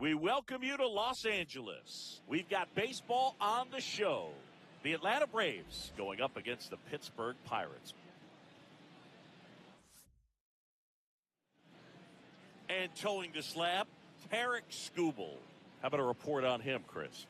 We welcome you to Los Angeles. We've got baseball on the show. The Atlanta Braves going up against the Pittsburgh Pirates. And towing the slab, Tarek Skubal. How about a report on him, Chris?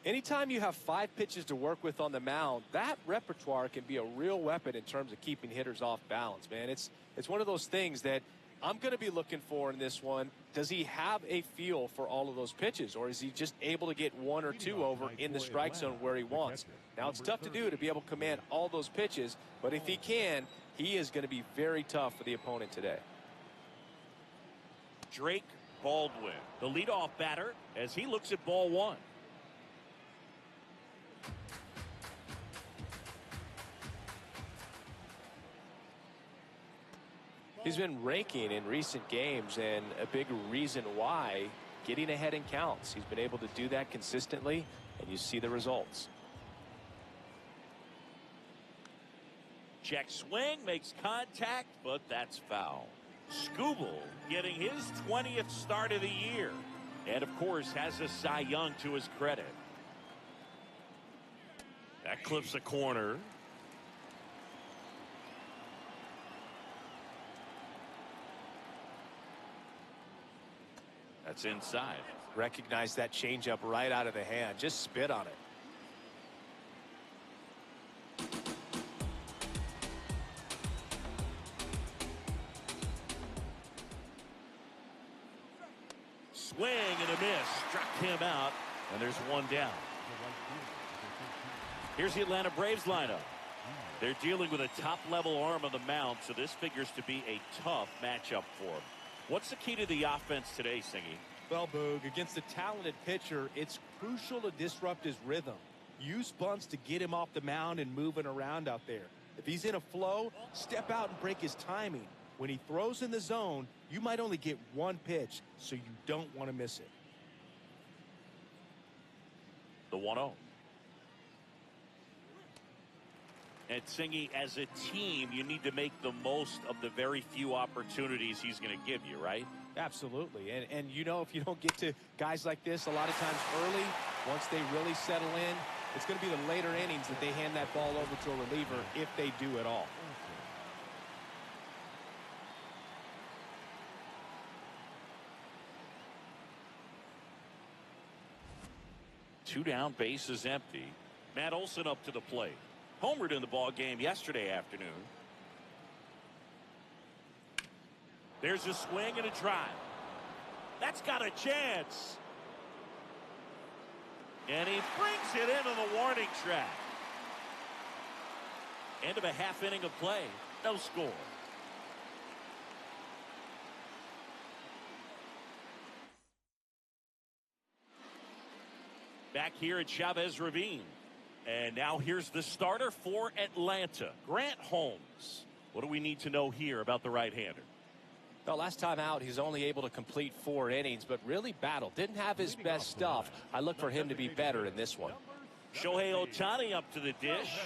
Anytime you have 5 pitches to work with on the mound, that repertoire can be a real weapon in terms of keeping hitters off balance, man. It's one of those things that I'm going to be looking for in this one. Does he have a feel for all of those pitches, or is he just able to get 1 or 2 over in the strike zone where he wants? Now, it's tough to do to be able to command all those pitches, but if he can, he is going to be very tough for the opponent today. Drake Baldwin, the leadoff batter, as he looks at ball 1. He's been raking in recent games, and a big reason why, getting ahead in counts. He's been able to do that consistently, and you see the results. Check swing, makes contact, but that's foul. Skubal getting his 20th start of the year, and of course has a Cy Young to his credit. That clips a corner. That's inside. Recognize that changeup right out of the hand. Just spit on it. Swing and a miss. Struck him out, and there's 1 down. Here's the Atlanta Braves lineup. They're dealing with a top-level arm on the mound, so this figures to be a tough matchup for them. What's the key to the offense today, Singy? Well, Boog, against a talented pitcher, it's crucial to disrupt his rhythm. Use bunts to get him off the mound and moving around out there. If he's in a flow, step out and break his timing. When he throws in the zone, you might only get 1 pitch, so you don't want to miss it. The 1-0. And Singy, as a team, you need to make the most of the very few opportunities he's going to give you, right? Absolutely. And you know, if you don't get to guys like this a lot of times early, once they really settle in, it's going to be the later innings that they hand that ball over to a reliever, if they do at all. Two down, bases empty. Matt Olson up to the plate. Homered in the ball game yesterday afternoon. There's a swing and a drive. That's got a chance. And he brings it into the warning track. End of a half inning of play. No score. Back here at Chavez Ravine. And now here's the starter for Atlanta, Grant Holmes. What do we need to know here about the right-hander? Well, last time out, he's only able to complete 4 innings, but really battled. Didn't have his best stuff. I look for him to be better in this one. Shohei Ohtani up to the dish.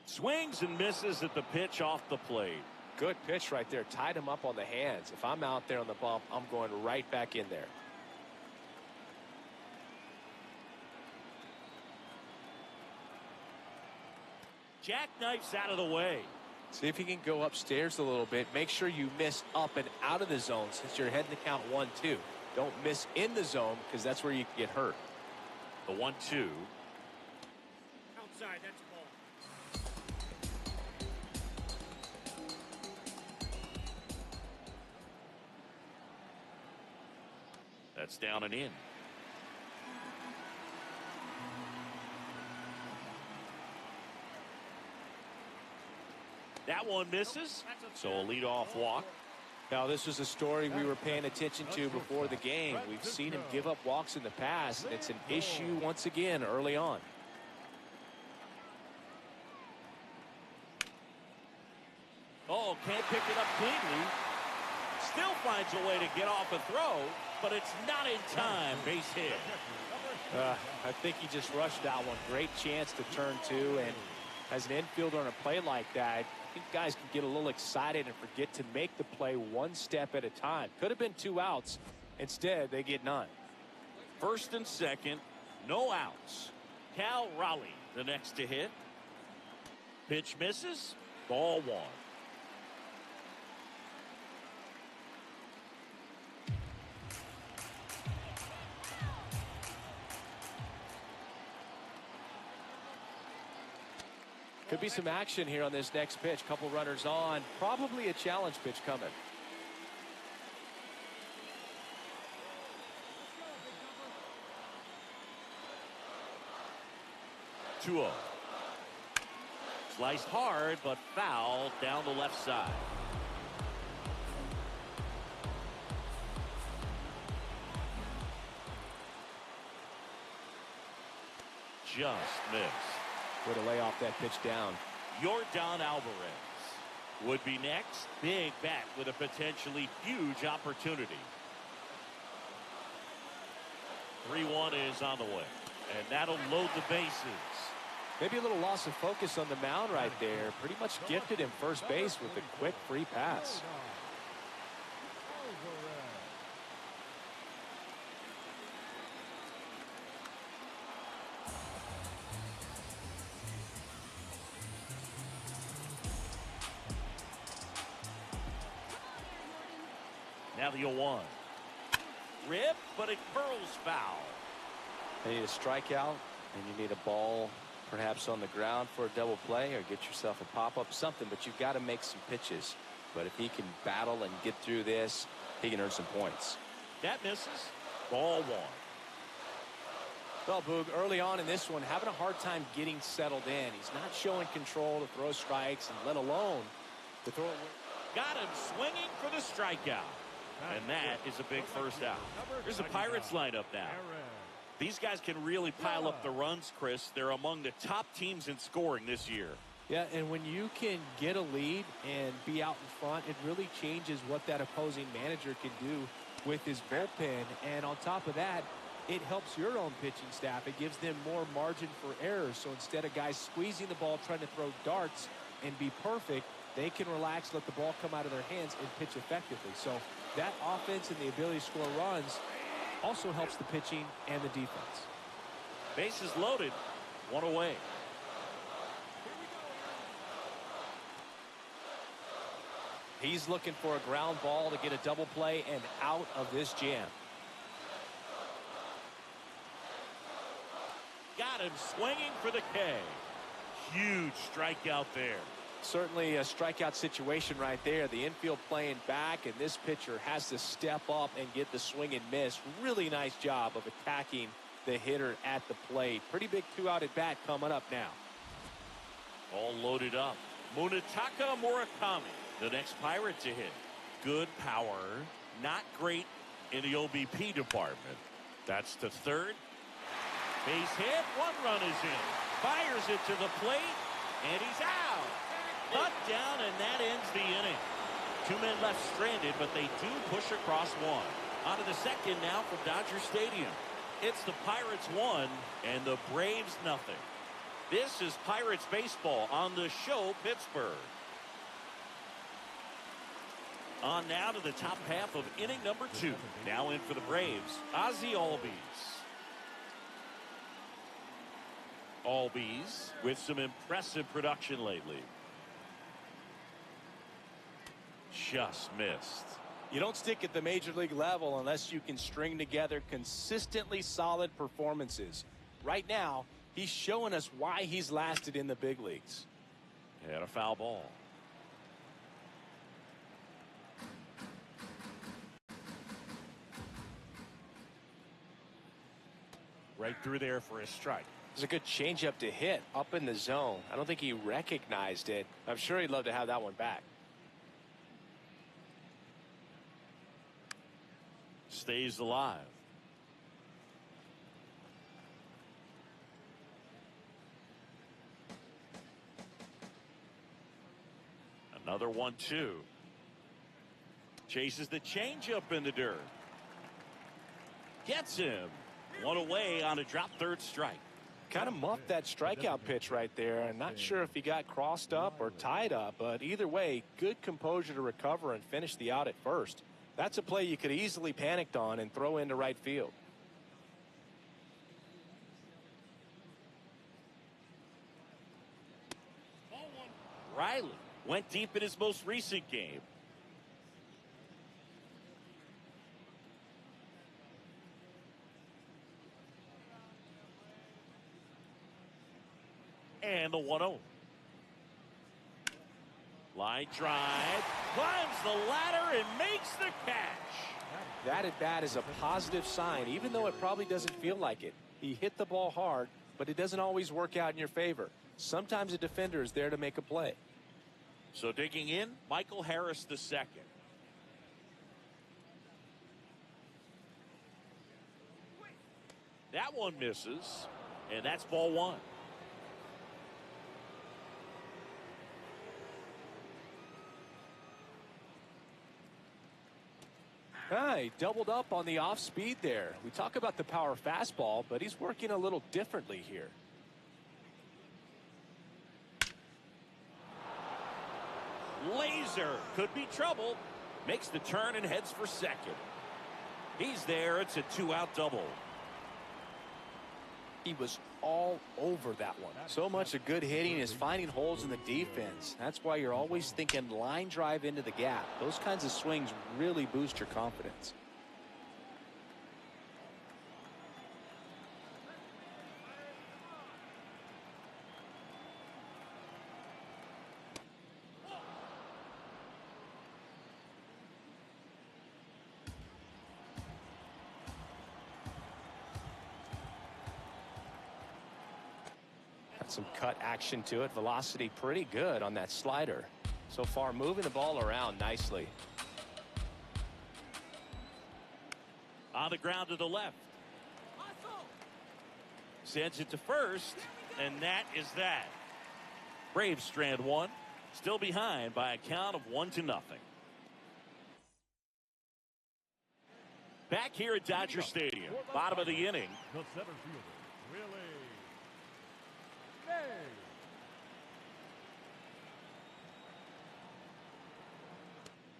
Swings and misses at the pitch off the plate. Good pitch right there. Tied him up on the hands. If I'm out there on the bump, I'm going right back in there. Jackknifes out of the way. See if you can go upstairs a little bit. Make sure you miss up and out of the zone since you're heading to count 1-2. Don't miss in the zone because that's where you can get hurt. The 1-2. Outside, that's a ball. That's down and in. That one misses, so a leadoff walk. Now, this was a story we were paying attention to before the game. We've seen him give up walks in the past, and it's an issue once again early on. can't pick it up cleanly. Still finds a way to get off a throw, but it's not in time. Base hit. I think he just rushed that one. Great chance to turn two, and as an infielder on a play like that, I think guys can get a little excited and forget to make the play one step at a time. Could have been 2 outs. Instead, they get none. First and second, no outs. Cal Raleigh, the next to hit. Pitch misses. Ball 1. Could be some action here on this next pitch. Couple runners on. Probably a challenge pitch coming. 2-0. Sliced hard, but foul down the left side. Just missed. Way to lay off that pitch down. Yordan Alvarez would be next. Big bat with a potentially huge opportunity. 3-1 is on the way, and that'll load the bases. Maybe a little loss of focus on the mound right there. Pretty much gifted him first base with a quick free pass. Now the 0-1. Rip, but it curls foul. You need a strikeout, and you need a ball perhaps on the ground for a double play, or get yourself a pop-up, something, but you've got to make some pitches. But if he can battle and get through this, he can earn some points. That misses. Ball 1. Well, Boog, early on in this one, having a hard time getting settled in. He's not showing control to throw strikes, and let alone to throw it. Got him swinging for the strikeout. And that is a big first out. Here's the Pirates lineup now. These guys can really pile up the runs, Chris. They're among the top teams in scoring this year. Yeah, and when you can get a lead and be out in front, it really changes what that opposing manager can do with his bullpen. And on top of that, it helps your own pitching staff. It gives them more margin for error. So instead of guys squeezing the ball, trying to throw darts and be perfect, they can relax, let the ball come out of their hands, and pitch effectively. So that offense and the ability to score runs also helps the pitching and the defense. Bases loaded, 1 away. He's looking for a ground ball to get a double play and out of this jam. Got him swinging for the K. Huge strikeout there. Certainly a strikeout situation right there. The infield playing back, and this pitcher has to step up and get the swing and miss. Really nice job of attacking the hitter at the plate. Pretty big 2-out at bat coming up now. All loaded up. Munetaka Murakami, the next Pirate to hit. Good power, not great in the OBP department. That's to third. Base hit, 1 run is in. Fires it to the plate, and he's out. Cut down, and that ends the inning. 2 men left stranded, but they do push across 1. On to the second now from Dodger Stadium. It's the Pirates 1 and the Braves nothing. This is Pirates baseball on the show, Pittsburgh. On now to the top half of inning number 2. Now in for the Braves, Ozzie Albies. Albies with some impressive production lately. Just missed. You don't stick at the major league level unless you can string together consistently solid performances. Right now, he's showing us why he's lasted in the big leagues. And a foul ball. Right through there for a strike. It's a good changeup to hit up in the zone. I don't think he recognized it. I'm sure he'd love to have that one back. Stays alive. A Another 1-2. Chases the changeup in the dirt. Gets him. One away on a drop, third strike. Kind of muffed that strikeout pitch right there. I'm not sure if he got crossed up or tied up, but either way, good composure to recover and finish the out at first. That's a play you could easily panicked on and throw into right field. Riley went deep in his most recent game. And the 1-0. Line drive, climbs the ladder and makes the catch. That at bat is a positive sign, even though it probably doesn't feel like it. He hit the ball hard, but it doesn't always work out in your favor. Sometimes a defender is there to make a play. So digging in, Michael Harris the second. That one misses, and that's ball one. He doubled up on the off speed there. We talk about the power fastball, but he's working a little differently here. Laser could be trouble. Makes the turn and heads for second. He's there. It's a 2-out double. He was all over that one. So much of good hitting is finding holes in the defense. That's why you're always thinking line drive into the gap. Those kinds of swings really boost your confidence. Some cut action to it. Velocity pretty good on that slider. So far moving the ball around nicely. On the ground to the left. Sends it to first, and that is that. Braves strand one. Still behind by a count of 1-0. Back here at Dodger Stadium. Bottom of the inning.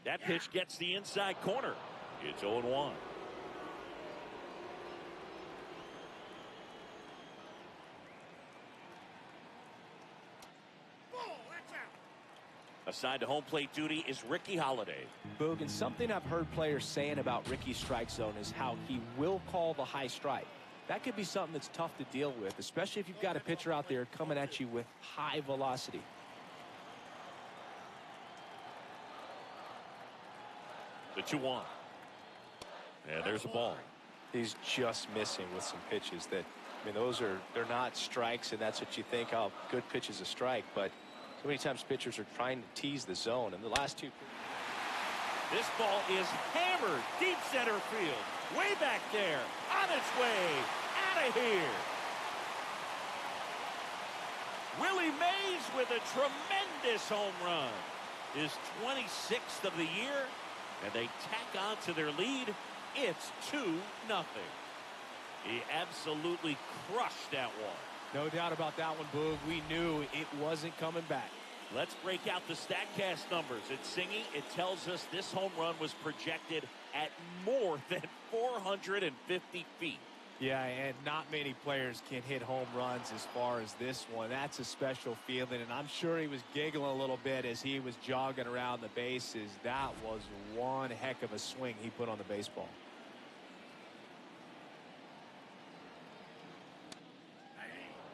That pitch gets the inside corner. It's 0-1. Assigned to home plate duty is Ricky Holiday. Boog, and something I've heard players saying about Ricky's strike zone is how he will call the high strike. That could be something that's tough to deal with, especially if you've got a pitcher out there coming at you with high velocity. The 2-1. And there's a ball. He's just missing with some pitches that, I mean, they're not strikes, and that's what you think, oh, good pitch is a strike, but so many times pitchers are trying to tease the zone, and the last two. This ball is hammered deep center field. Way back there. On its way. Out of here. Willie Mays with a tremendous home run. His 26th of the year. And they tack on to their lead. It's 2-0. He absolutely crushed that one. No doubt about that one, Boog. We knew it wasn't coming back. Let's break out the StatCast numbers. It's singing. It tells us this home run was projected at more than 450 feet. Yeah, and not many players can hit home runs as far as this one. That's a special feeling, and I'm sure he was giggling a little bit as he was jogging around the bases. That was one heck of a swing he put on the baseball.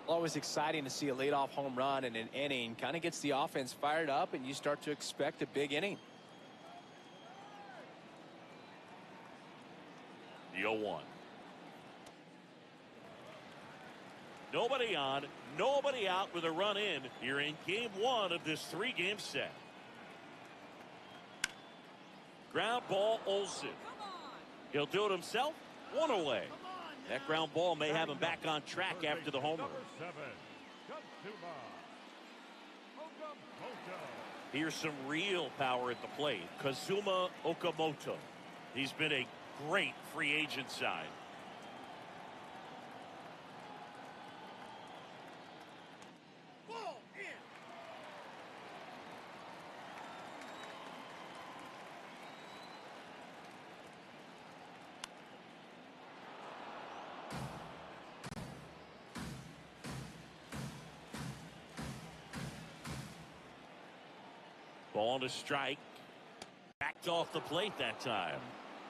Always exciting to see a leadoff home run in an inning. Kind of gets the offense fired up, and you start to expect a big inning. The 0-1. Nobody on, nobody out with a run in here in game one of this 3-game set. Ground ball, Olsen. He'll do it himself. One away. That ground ball may have him back on track after the homer. Here's some real power at the plate. Kazuma Okamoto. He's been a great free agent sign. Ball to strike. Backed off the plate that time.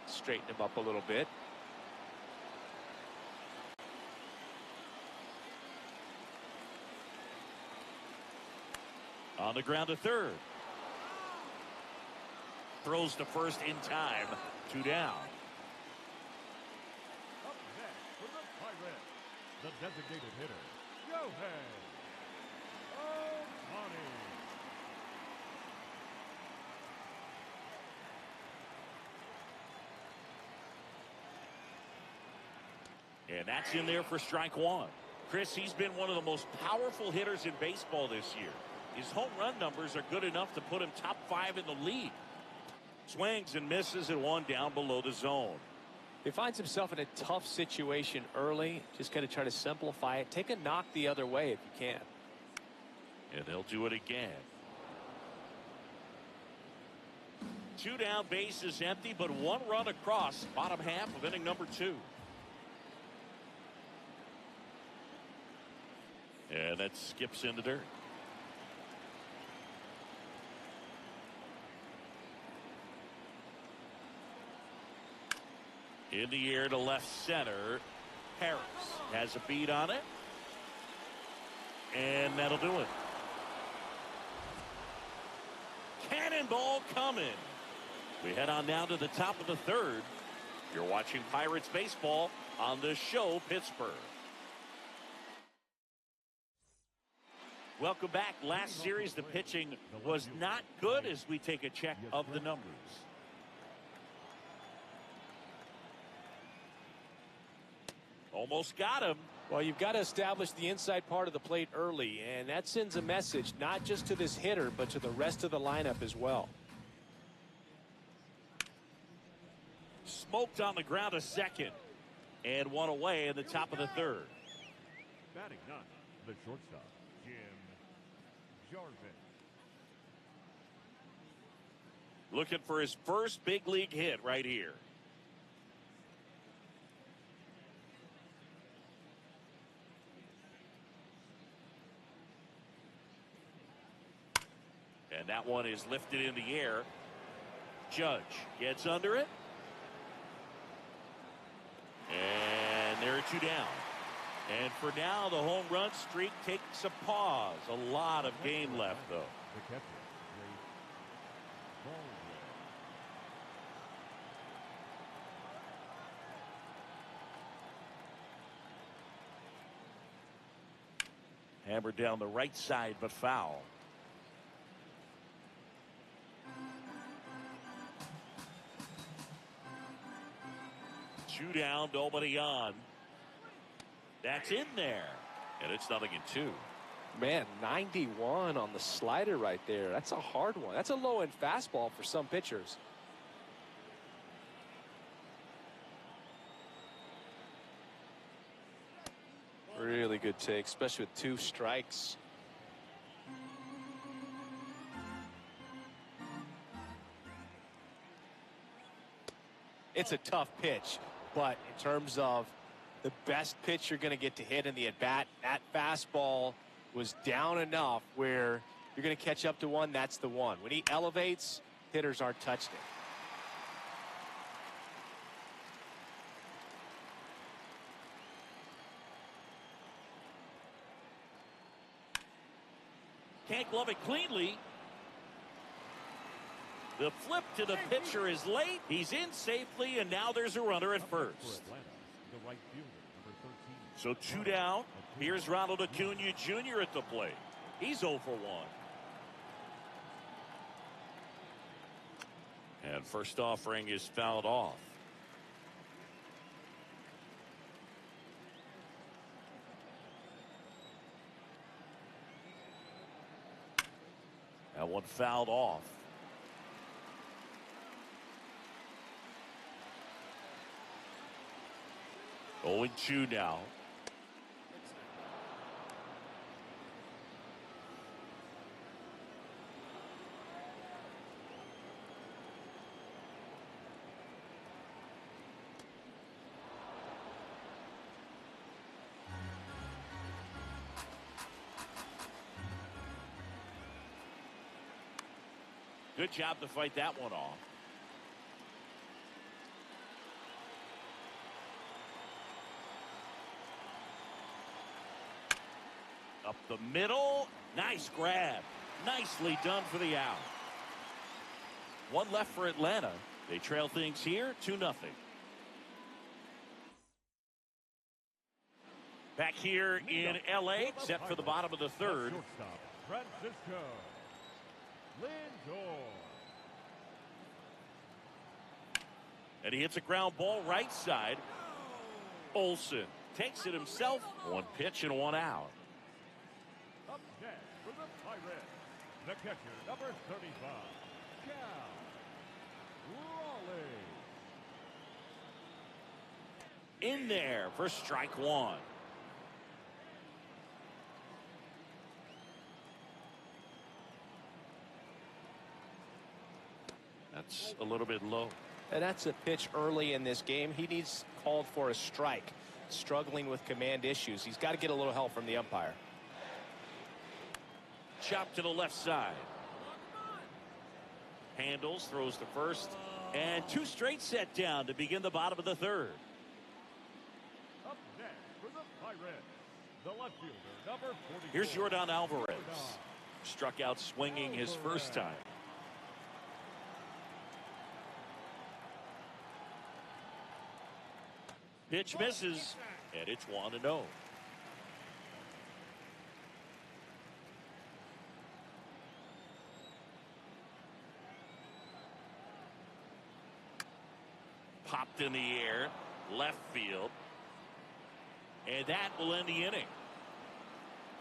Straighten him up a little bit. On the ground to third. Throws to first in time. 2 down. Up next for the Pirates, the designated hitter, Yohei Ohtani. And that's in there for strike 1. Chris, he's been one of the most powerful hitters in baseball this year. His home run numbers are good enough to put him top 5 in the league. Swings and misses at 1 down below the zone. He finds himself in a tough situation early. Just got to try to simplify it. Take a knock the other way if you can. And they'll do it again. 2 down, base is empty, but 1 run across. Bottom half of inning number 2. And that skips in the dirt. In the air to left center. Harris has a beat on it. And that'll do it. Cannonball coming. We head on down to the top of the 3rd. You're watching Pirates baseball on the show Pittsburgh. Welcome back. Last series, the pitching was not good as we take a check of the numbers. Almost got him. Well, you've got to establish the inside part of the plate early, and that sends a message not just to this hitter, but to the rest of the lineup as well. Smoked on the ground to second. And 1 away in the top of the 3rd. Batting 9, the shortstop, Jim Jarvis. Looking for his first big league hit right here. And that one is lifted in the air. Judge gets under it. And there are 2 down. And for now, the home run streak takes a pause. A lot of game left, though. The catcher, Baldwin. Hammered down the right side, but foul. Two down, nobody on. That's in there. And it's 0-2. Man, 91 on the slider right there. That's a hard one. That's a low-end fastball for some pitchers. Really good take, especially with 2 strikes. It's a tough pitch, but in terms of the best pitch you're going to get to hit in the at-bat, that fastball was down enough where you're going to catch up to one. That's the one. When he elevates, hitters aren't touched it. Can't glove it cleanly. The flip to the pitcher is late. He's in safely, and now there's a runner at first. So 2 down. Here's Ronald Acuna Jr. at the plate. He's 0 for 1. And first offering is fouled off. That one fouled off. Oh, 0-2 now. Good job to fight that one off. Up the middle. Nice grab. Nicely done for the out. One left for Atlanta. They trail things here 2-0. Back here in L.A., set for the bottom of the third. Francisco Lindor. And he hits a ground ball right side. Olsen takes it himself. One pitch and one out. Up next for the Pirates, the catcher, number 35, Cal Raleigh. In there for strike one. That's a little bit low. And that's a pitch early in this game. He needs called for a strike. Struggling with command issues. He's got to get a little help from the umpire. Chop to the left side. Handles, throws to first. And two straight set down to begin the bottom of the third. Up next for the Pirates, the left fielder, number 44. Here's Jordan Alvarez. Struck out swinging his first time. Pitch misses, and it's 1-0. Popped in the air, left field. And that will end the inning.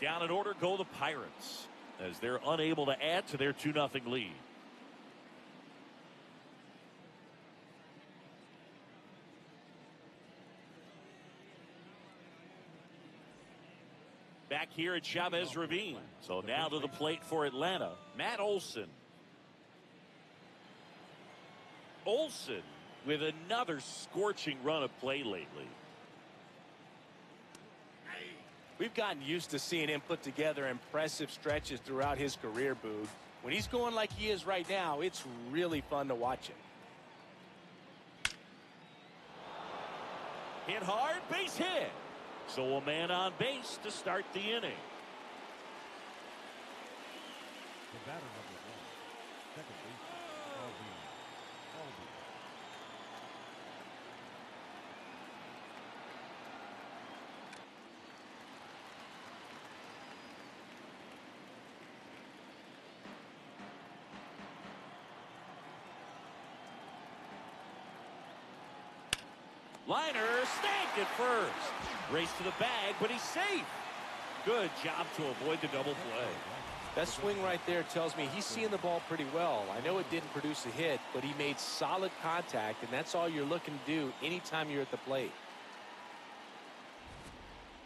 Down in order go the Pirates, as they're unable to add to their 2-0 lead. Back here at Chavez Ravine. So now to the plate for Atlanta, Matt Olson. Olson with another scorching run of play lately. We've gotten used to seeing him put together impressive stretches throughout his career, Boog. When he's going like he is right now, it's really fun to watch him. Hit hard, base hit. So a man on base to start the inning. The batter number 1, second baseman, Alvin. Liner snagged at first. Race to the bag, but he's safe. Good job to avoid the double play. That swing right there tells me he's seeing the ball pretty well. I know it didn't produce a hit, but he made solid contact, and that's all you're looking to do anytime you're at the plate.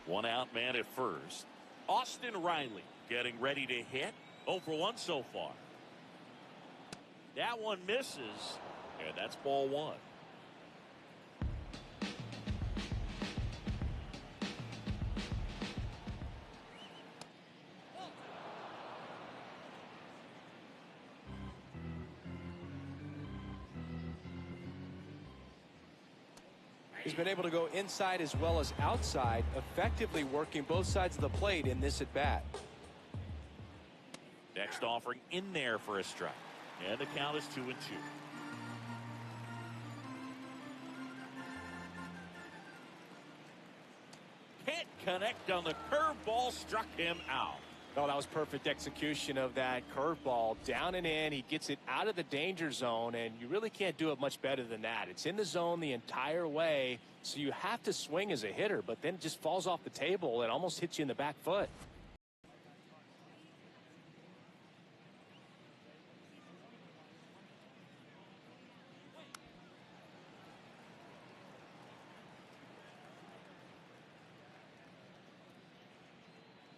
One out man at first. Austin Riley getting ready to hit. 0 for 1 so far. That one misses, and that's ball one. He's been able to go inside as well as outside, effectively working both sides of the plate in this at-bat. Next offering in there for a strike. And the count is 2-2. Can't connect on the curveball, struck him out. Oh, that was perfect execution of that curveball. Down and in, he gets it out of the danger zone, and you really can't do it much better than that. It's in the zone the entire way, so you have to swing as a hitter, but then it just falls off the table and almost hits you in the back foot.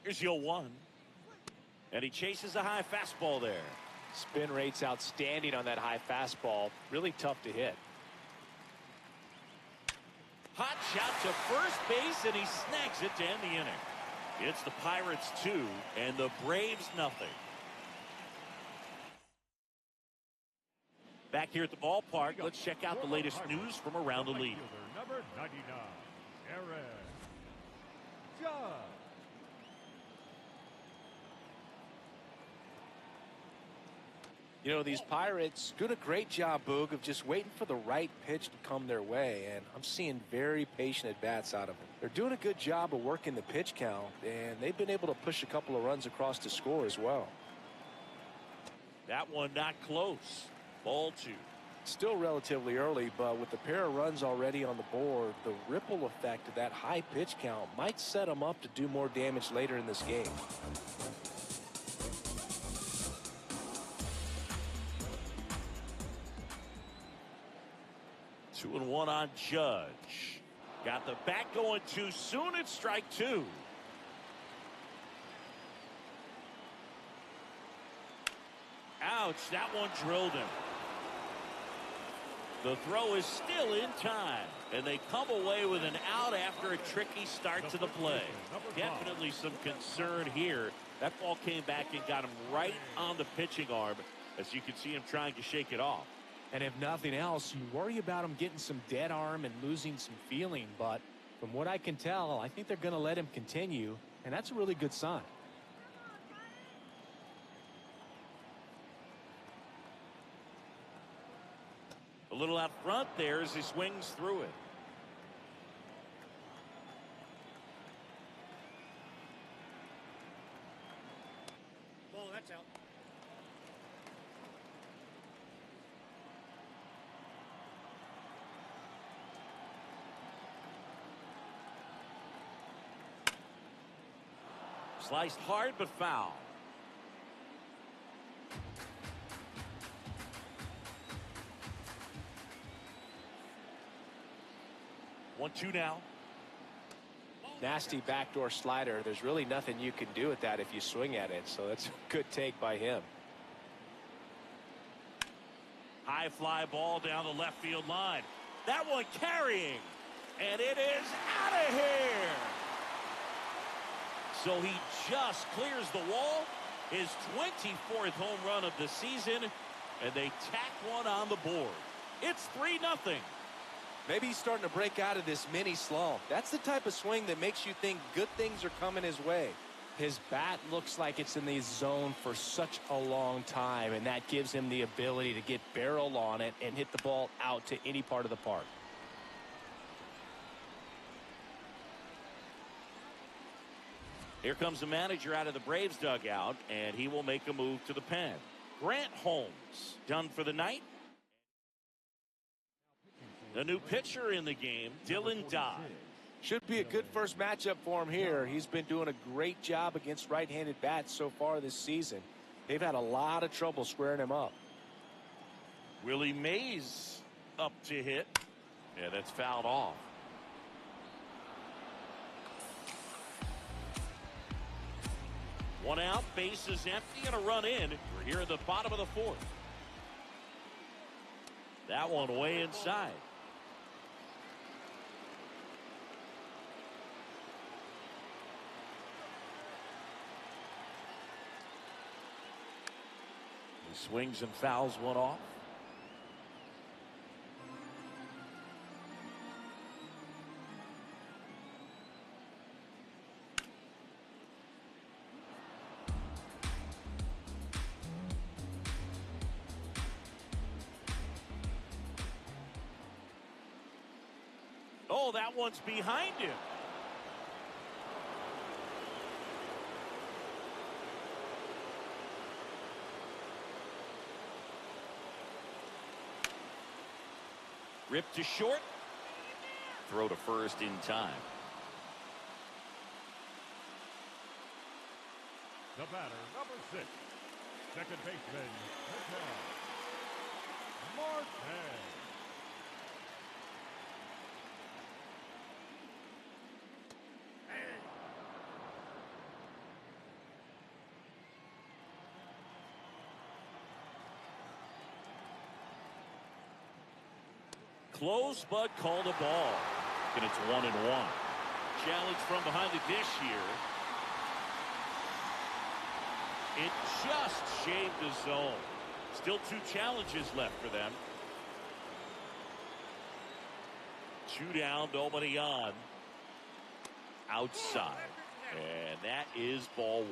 Here's 0-1. And he chases a high fastball there. Spin rate's outstanding on that high fastball. Really tough to hit. Hot shot to first base, and he snags it to end the inning. It's the Pirates 2 and the Braves nothing. Back here at the ballpark, let's check out the latest news from around the league. Number 99, Aaron Judge. You know, these Pirates doing a great job, Boog, of just waiting for the right pitch to come their way, and I'm seeing very patient at-bats out of them. They're doing a good job of working the pitch count, and they've been able to push a couple of runs across to score as well. That one not close. Ball 2. Still relatively early, but with the pair of runs already on the board, the ripple effect of that high pitch count might set them up to do more damage later in this game. 2-1 on Judge. Got the bat going too soon. It's strike 2. Ouch, that one drilled him. The throw is still in time, and they come away with an out after a tricky start to the play. Definitely some concern here. That ball came back and got him right on the pitching arm, as you can see him trying to shake it off. And if nothing else, you worry about him getting some dead arm and losing some feeling. But from what I can tell, I think they're going to let him continue, and that's a really good sign. A little out front there as he swings through it. Ball, that's out. Sliced hard but foul. One, two now. Nasty backdoor slider. There's really nothing you can do with that if you swing at it. So that's a good take by him. High fly ball down the left field line. That one carrying. And it is out of here. So he just clears the wall. His 24th home run of the season. And they tack one on the board. It's 3-0. Maybe he's starting to break out of this mini slump. That's the type of swing that makes you think good things are coming his way. His bat looks like it's in the zone for such a long time, and that gives him the ability to get barrel on it and hit the ball out to any part of the park. Here comes the manager out of the Braves dugout, and he will make a move to the pen. Grant Holmes done for the night. The new pitcher in the game, Dylan Dodd. Should be a good first matchup for him here. He's been doing a great job against right-handed bats so far this season. They've had a lot of trouble squaring him up. Willie Mays up to hit. Yeah, that's fouled off. One out, base is empty, and a run in. We're here at the bottom of the fourth. That one way inside. He swings and fouls one off. Oh, that one's behind him. Ripped to short. Throw to first in time. The batter, number 6, second baseman, Martin. close, but called a ball. And it's 1-1. Challenge from behind the dish here. It just shaved the zone. Still 2 challenges left for them. 2 down, nobody on. Outside. And that is ball 1.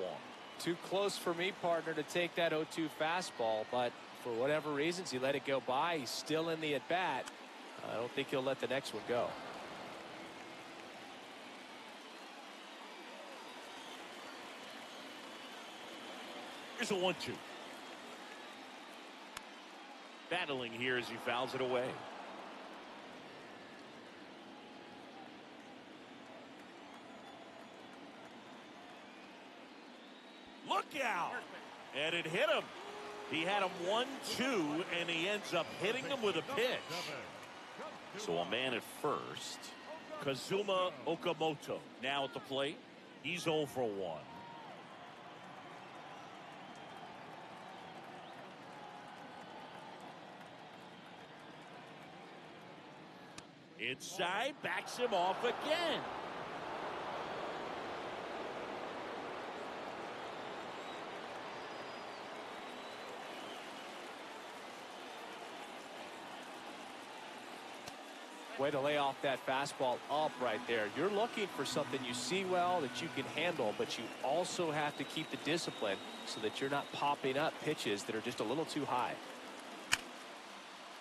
Too close for me, partner, to take that 0-2 fastball, but for whatever reasons, he let it go by. He's still in the at-bat. I don't think he'll let the next one go. Here's a 1-2. Battling here as he fouls it away. Look out! And it hit him. He had him 1-2, and he ends up hitting him with a pitch. So a man at first. Kazuma Okamoto now at the plate. He's 0 for 1. Inside, backs him off again. Way to lay off that fastball up right there. You're looking for something you see well that you can handle, but you also have to keep the discipline so that you're not popping up pitches that are just a little too high.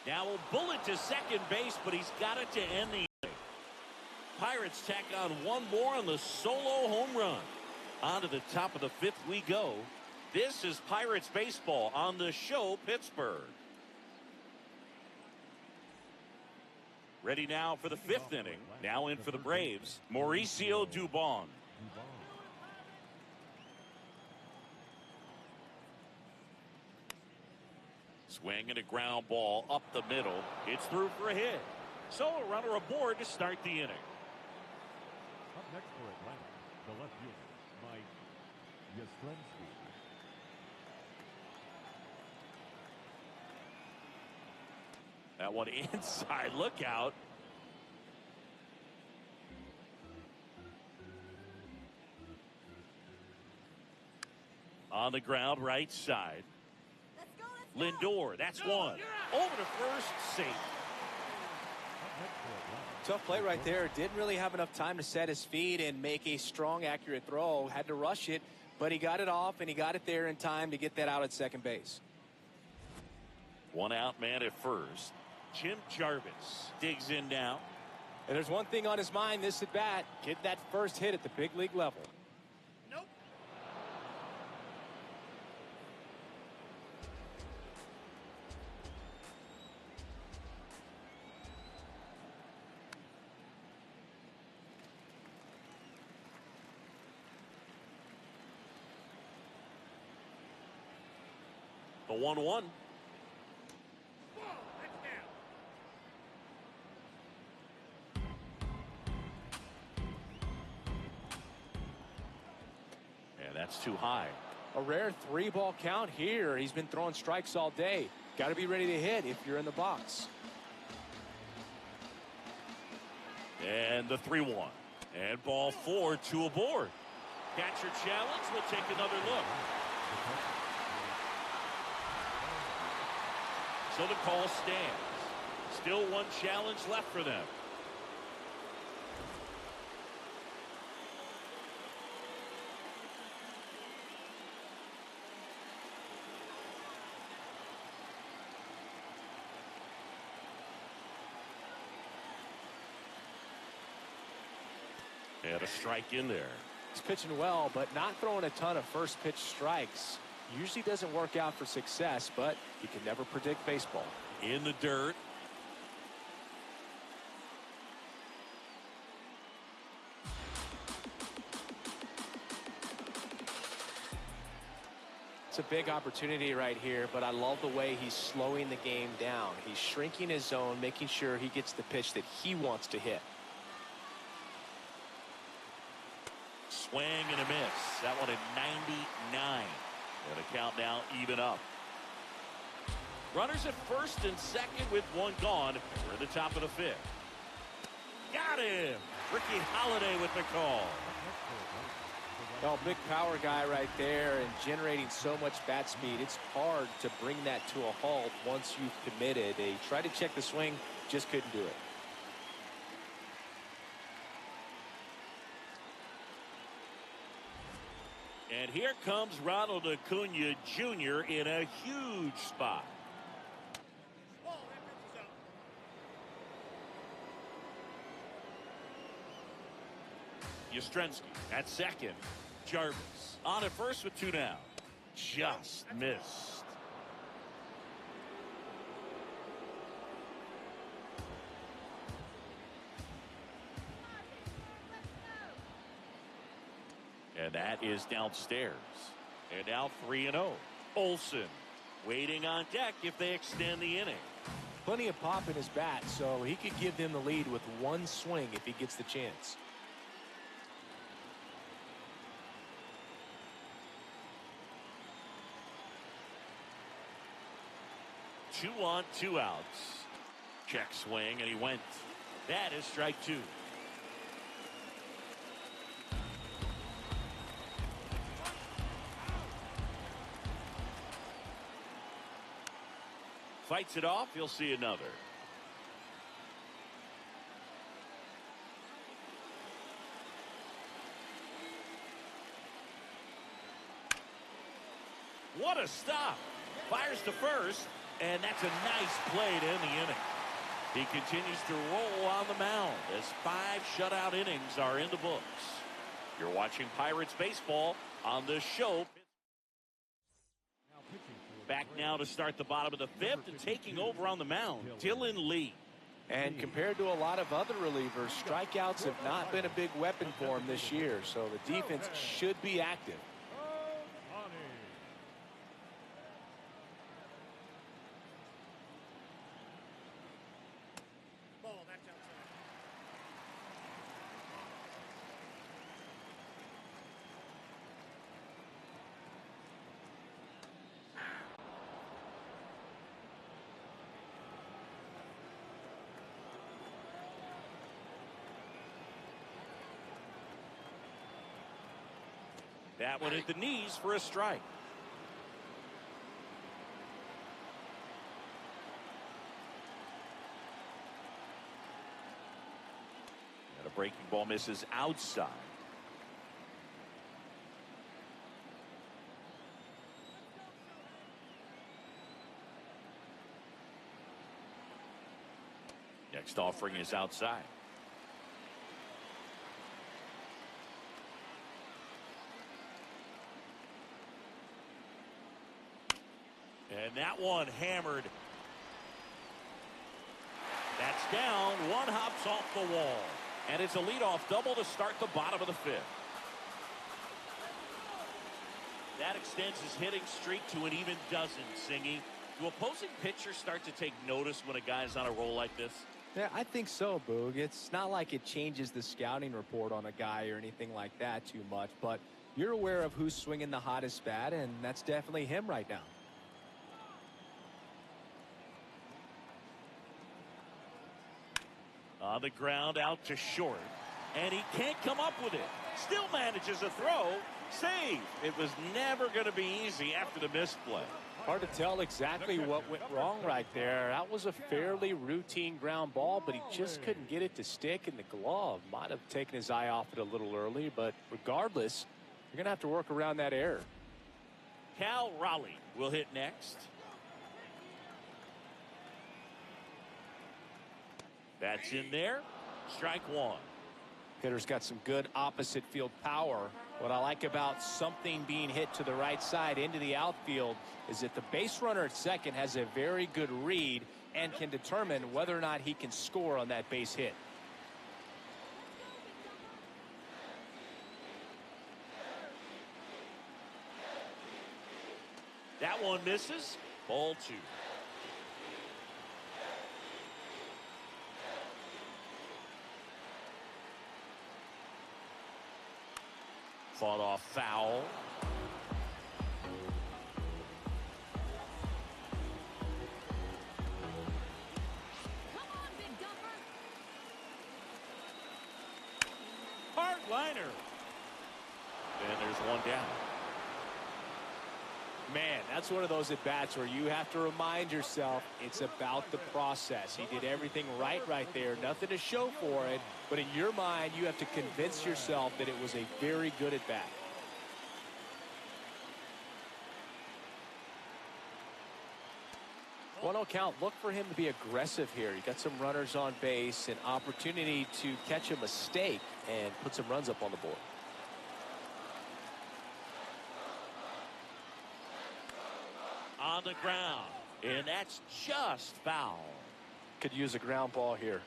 Now a bullet to second base, but he's got it to end the inning. Pirates tack on 1 more on the solo home run. On to the top of the 5th we go. This is Pirates baseball on the show, Pittsburgh. Ready now for the 5th inning. Now in for the Braves, Mauricio Dubon. Swing and a ground ball up the middle. It's through for a hit. So a runner aboard to start the inning. Up next for Atlanta, the left fielder, Mike Yastrzemski. That one inside. Look out. On the ground, right side. Lindor, that's one. Over to first, safe. Tough play right there. Didn't really have enough time to set his feet and make a strong, accurate throw. Had to rush it, but he got it off, and he got it there in time to get that out at second base. 1 out, man at first. Jim Jarvis digs in now. And there's one thing on his mind this at bat. Get that first hit at the big league level. Nope. The 1-1. That's too high. A rare 3-ball count here. He's been throwing strikes all day. Got to be ready to hit if you're in the box. And the 3-1. And ball 4, 2 aboard. Catcher challenge. We'll take another look. So the call stands. Still 1 challenge left for them. And a strike in there. He's pitching well, but not throwing a ton of first pitch strikes. Usually doesn't work out for success, but you can never predict baseball. In the dirt. It's a big opportunity right here, but I love the way he's slowing the game down. He's shrinking his zone, making sure he gets the pitch that he wants to hit. Swing and a miss. That one at 99. And the count now even up. Runners at first and second with one gone. We're at the top of the fifth. Got him. Ricky Holiday with the call. Oh, big power guy right there and generating so much bat speed. It's hard to bring that to a halt once you've committed. They tried to check the swing, just couldn't do it. And here comes Ronald Acuna Jr. in a huge spot. Yastrzemski at second. Jarvis on at first with two down. Just missed. And that is downstairs. And now 3-0. Olsen waiting on deck if they extend the inning. Plenty of pop in his bat, so he could give them the lead with one swing if he gets the chance. 2 on, 2 outs. Check swing, and he went. That is strike 2. Fights it off. He'll see another. What a stop. Fires to first. And that's a nice play to end the inning. He continues to roll on the mound as 5 shutout innings are in the books. You're watching Pirates baseball on the show. Back now to start the bottom of the fifth and taking over on the mound, Dylan Lee. And compared to a lot of other relievers, strikeouts have not been a big weapon for him this year. So the defense should be active. That one at the knees for a strike. And a breaking ball misses outside. Next offering is outside. And that one hammered. That's down. One hops off the wall. And it's a leadoff double to start the bottom of the fifth. That extends his hitting streak to an even dozen, Singy. Do opposing pitchers start to take notice when a guy's on a roll like this? Yeah, I think so, Boog. It's not like it changes the scouting report on a guy or anything like that too much, but you're aware of who's swinging the hottest bat, and that's definitely him right now. On the ground out to short, and he can't come up with it. Still manages a throw. Save. It was never going to be easy after the misplay. Hard to tell exactly what went wrong right there. That was a fairly routine ground ball, but he just couldn't get it to stick in the glove. Might have taken his eye off it a little early, but regardless, you're going to have to work around that error. Cal Raleigh will hit next. That's in there. Strike 1. Hitter's got some good opposite field power. What I like about something being hit to the right side into the outfield is that the base runner at second has a very good read and can determine whether or not he can score on that base hit. That one misses. Ball 2. Fought off foul. liner. And there's one down. Man, that's one of those at-bats where you have to remind yourself it's about the process. He did everything right there. Nothing to show for it. But in your mind, you have to convince yourself that it was a very good at-bat. One on count. Look for him to be aggressive here. You got some runners on base, an opportunity to catch a mistake and put some runs up on the board. On the ground, and that's just foul. Could use a ground ball here.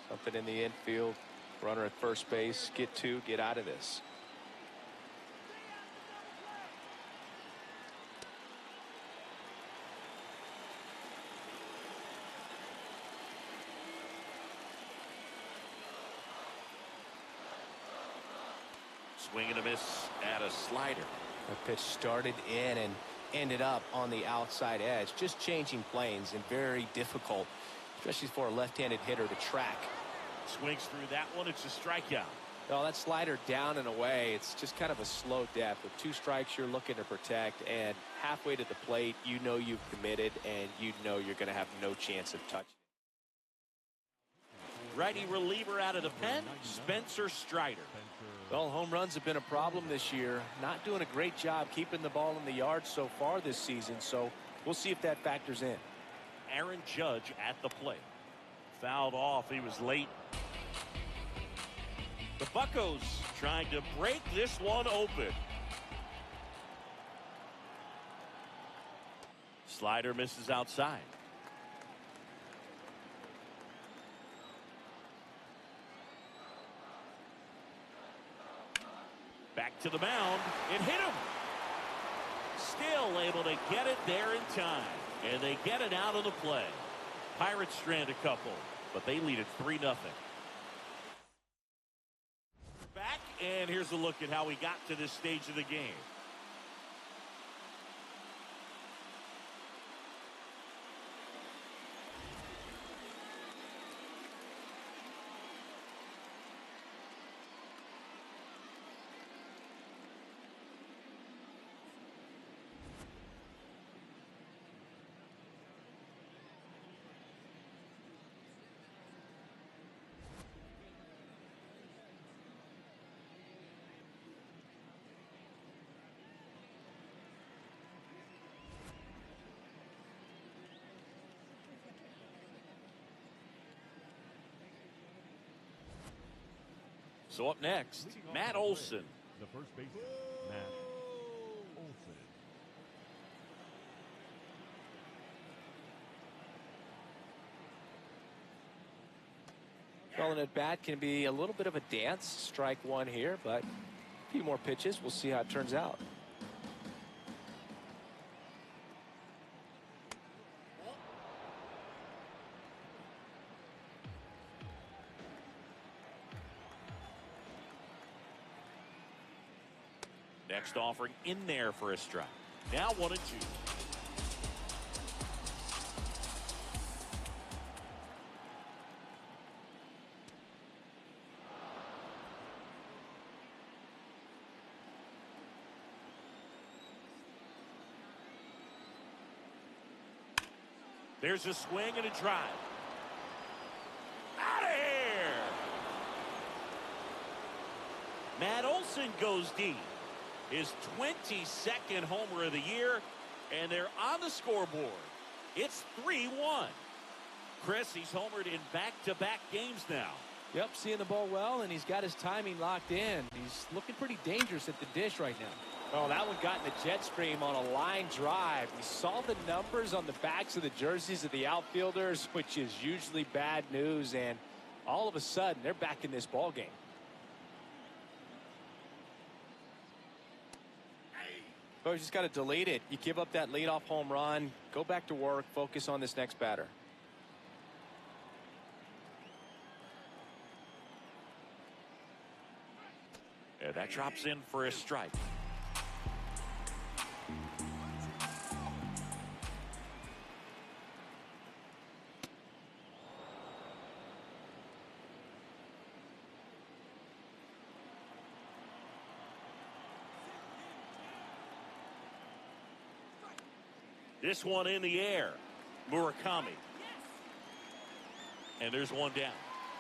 Something in the infield. Runner at first base. Get out of this. Swing and a miss at a slider. The pitch started in and ended up on the outside edge. Just changing planes and very difficult, especially for a left-handed hitter to track. Swings through that one. It's a strikeout. Well, that slider down and away. It's just kind of a slow death. With 2 strikes, you're looking to protect, and halfway to the plate, you know you've committed, and you know you're going to have no chance of touching. Righty reliever out of the pen, Spencer Strider. Well, home runs have been a problem this year. Not doing a great job keeping the ball in the yard so far this season, so we'll see if that factors in. Aaron Judge at the plate. Fouled off. He was late. The Buccos trying to break this one open. Slider misses outside. Back to the mound. It hit him. Still able to get it there in time. And they get it out of the play. Pirates strand a couple, but they lead it 3-0. Back, and here's a look at how we got to this stage of the game. So up next, Matt Olson. The first baseman, Matt Olson. Well, an at-bat can be a little bit of a dance. Strike one here, but a few more pitches. We'll see how it turns out. Next offering in there for a strike. Now 1-2. There's a swing and a drive. Out of here! Matt Olson goes deep. His 22nd homer of the year, and they're on the scoreboard. It's 3-1. Chris, he's homered in back-to-back games now. Yep, seeing the ball well, and he's got his timing locked in. He's looking pretty dangerous at the dish right now. Oh, that one got in the jet stream on a line drive. We saw the numbers on the backs of the jerseys of the outfielders, which is usually bad news, and all of a sudden, they're back in this ball game. Oh, you just got to delete it. You give up that leadoff home run, go back to work, focus on this next batter. Yeah, that drops in for a strike. This one in the air. Murakami. And there's one down.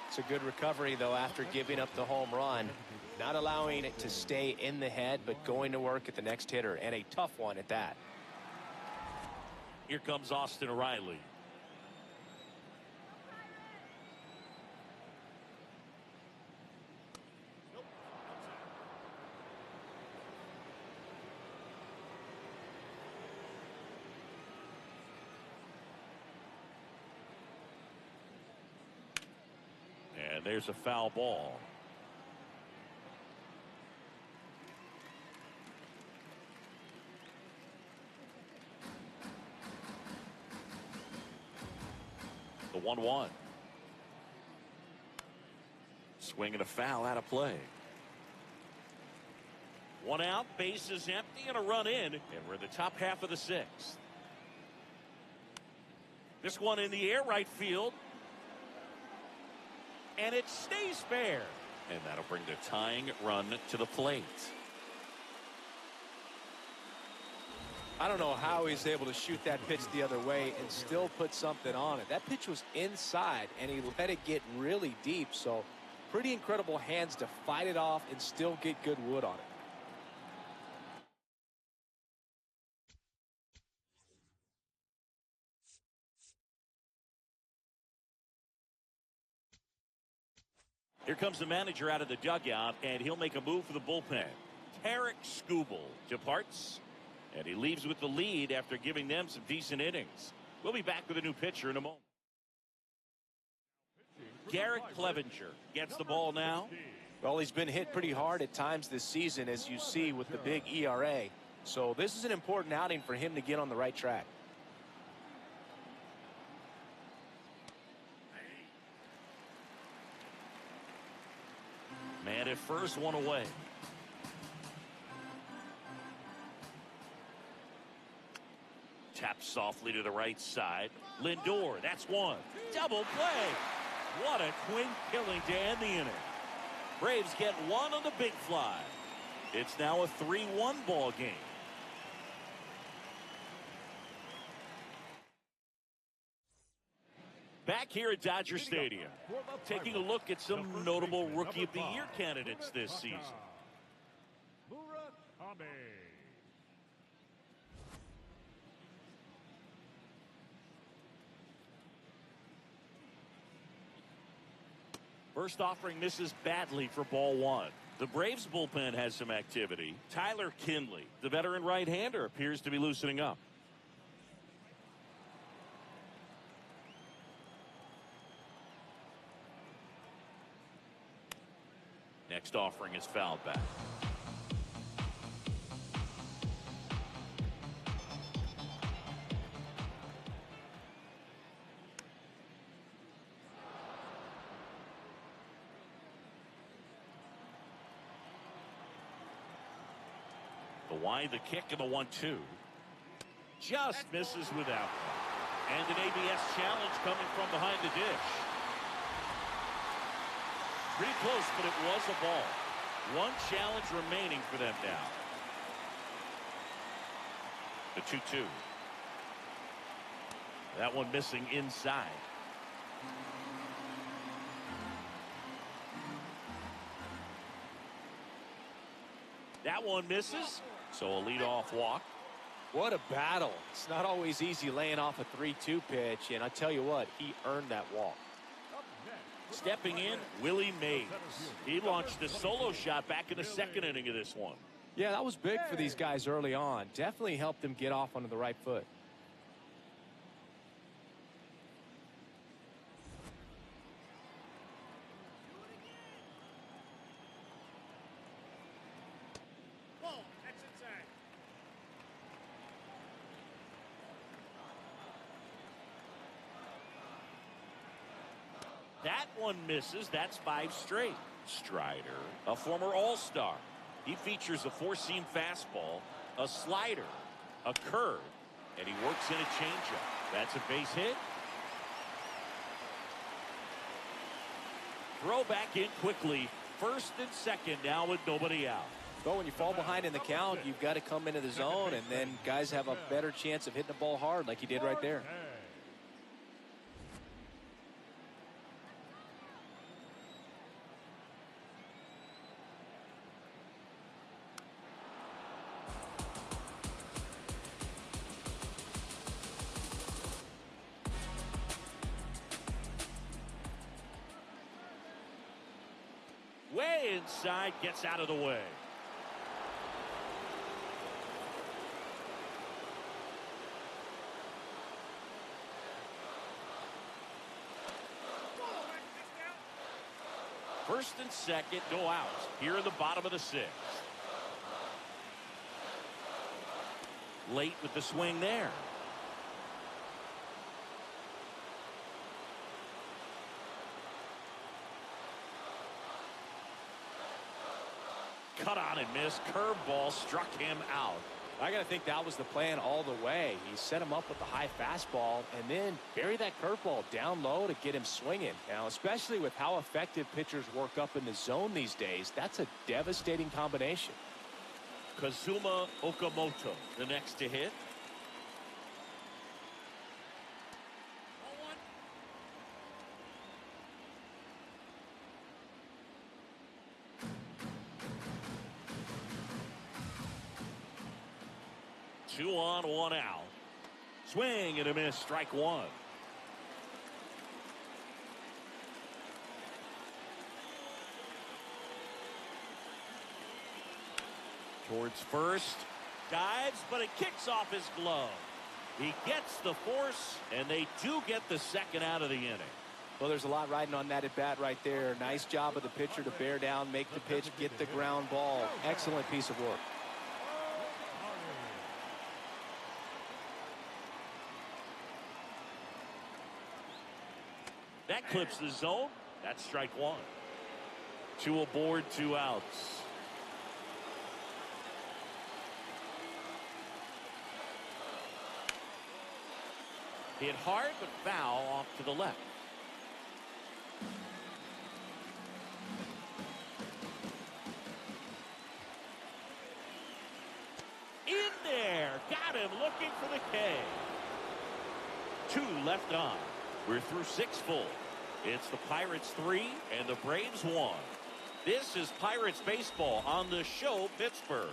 It's a good recovery, though, after giving up the home run. Not allowing it to stay in the head, but going to work at the next hitter, and a tough one at that. Here comes Austin Riley. And there's a foul ball. The 1-1. Swing and a foul out of play. One out, bases empty, and a run in, and we're in the top half of the sixth. This one in the air, right field. And it stays fair. And that'll bring the tying run to the plate. I don't know how he's able to shoot that pitch the other way and still put something on it. That pitch was inside, and he let it get really deep. So pretty incredible hands to fight it off and still get good wood on it. Here comes the manager out of the dugout, and he'll make a move for the bullpen. Tarik Skubal departs, and he leaves with the lead after giving them some decent innings. We'll be back with a new pitcher in a moment. Garrett Clevenger gets the ball now. Well, he's been hit pretty hard at times this season, as you see with the big ERA. So this is an important outing for him to get on the right track. Man at first, one away. Taps softly to the right side. Lindor, that's one. Double play. What a quick killing to end the inning. Braves get one on the big fly. It's now a 3-1 ball game. Back here at Dodger Stadium, taking a look at some notable Rookie of the Year candidates this season. First offering misses badly for ball one. The Braves bullpen has some activity. Tyler Kinley, the veteran right-hander, appears to be loosening up. Next offering is fouled back. The wide, the kick, and the 1-2. Just misses without. And an ABS challenge coming from behind the dish. Pretty close, but it was a ball. One challenge remaining for them now. The 2-2. That one missing inside. That one misses, so a leadoff walk. What a battle. It's not always easy laying off a 3-2 pitch, and I tell you what, he earned that walk. Stepping in, Willie Mays. He launched a solo shot back in the second inning of this one. Yeah, that was big for these guys early on. Definitely helped them get off onto the right foot. Ball, that's inside. That one misses. That's 5 straight. Strider, a former All-Star. He features a 4-seam fastball, a slider, a curve, and he works in a changeup. That's a base hit. Throw back in quickly. First and second now with nobody out. But when you fall behind in the count, you've got to come into the zone, and then guys have a better chance of hitting the ball hard like he did right there. Way inside, gets out of the way. First and second, no outs here in the bottom of the sixth. Late with the swing there. Cut on and missed. Curveball struck him out. I got to think that was the plan all the way. He set him up with the high fastball and then bury that curveball down low to get him swinging. Now, especially with how effective pitchers work up in the zone these days, that's a devastating combination. Kazuma Okamoto, the next to hit. Two on, one out. Swing and a miss, strike one. Towards first, dives, but it kicks off his glove. He gets the force, and they do get the second out of the inning. Well, there's a lot riding on that at bat right there. Nice job of the pitcher to bear down, make the pitch, get the ground ball. Excellent piece of work. That clips the zone. That's strike one. Two aboard, two outs. Hit hard, but foul off to the left. In there. Got him looking for the K. Two left on. We're through six full. It's the Pirates 3 and the Braves 1. This is Pirates baseball on the show, Pittsburgh.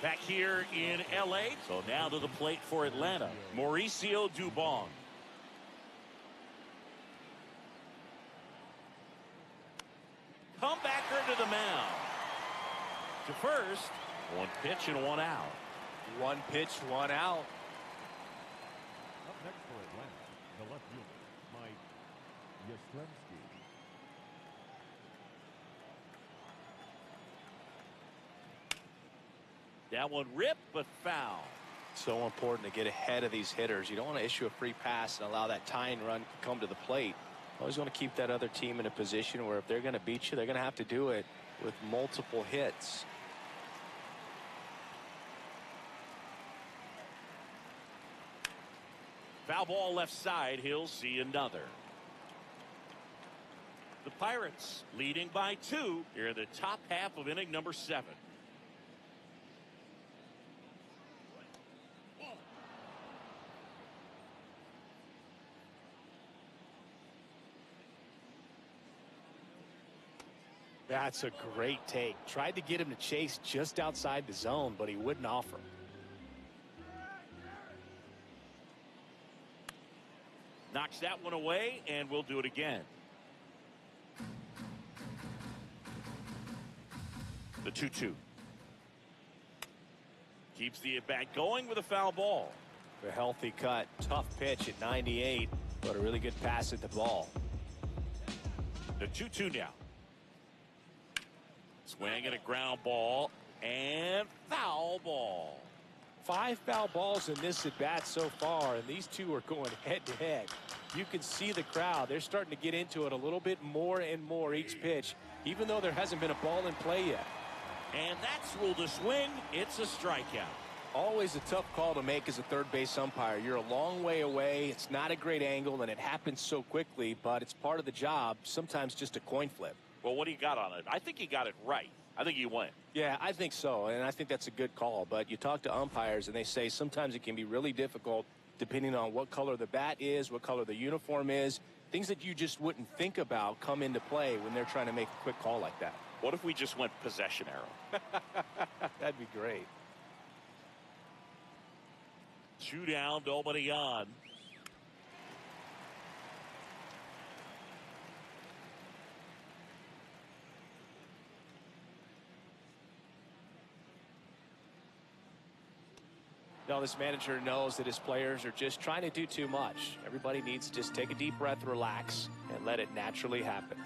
Back here in L.A. So now to the plate for Atlanta, Mauricio Dubon. Comebacker to the mound. To first, one pitch and one out. One pitch, one out. Up next for Atlanta, the left fielder, Mike Yastrzemski. That one ripped, but foul. So important to get ahead of these hitters. You don't want to issue a free pass and allow that tying run to come to the plate. Always want to keep that other team in a position where if they're going to beat you, they're going to have to do it with multiple hits. Foul ball left side. He'll see another. The Pirates leading by 2 here in the top half of inning number 7. That's a great take. Tried to get him to chase just outside the zone, but he wouldn't offer. Knocks that one away, and we'll do it again. The 2-2. Keeps the at-bat going with a foul ball. A healthy cut. Tough pitch at 98, but a really good pass at the ball. The 2-2 now. Swing and a ground ball, and foul ball. 5 foul balls in this at bat so far, and these two are going head to head. You can see the crowd. They're starting to get into it a little bit more and more each pitch, even though there hasn't been a ball in play yet. And that's ruled a swing. It's a strikeout. Always a tough call to make as a third base umpire. You're a long way away. It's not a great angle, and it happens so quickly, but it's part of the job. Sometimes just a coin flip. Well, what do you got on it? I think you got it right. I think you win. Yeah, I think so, and I think that's a good call. But you talk to umpires, and they say sometimes it can be really difficult depending on what color the bat is, what color the uniform is. Things that you just wouldn't think about come into play when they're trying to make a quick call like that. What if we just went possession arrow? That'd be great. 2 down, nobody on. No, this manager knows that his players are just trying to do too much. Everybody needs to just take a deep breath, relax, and let it naturally happen.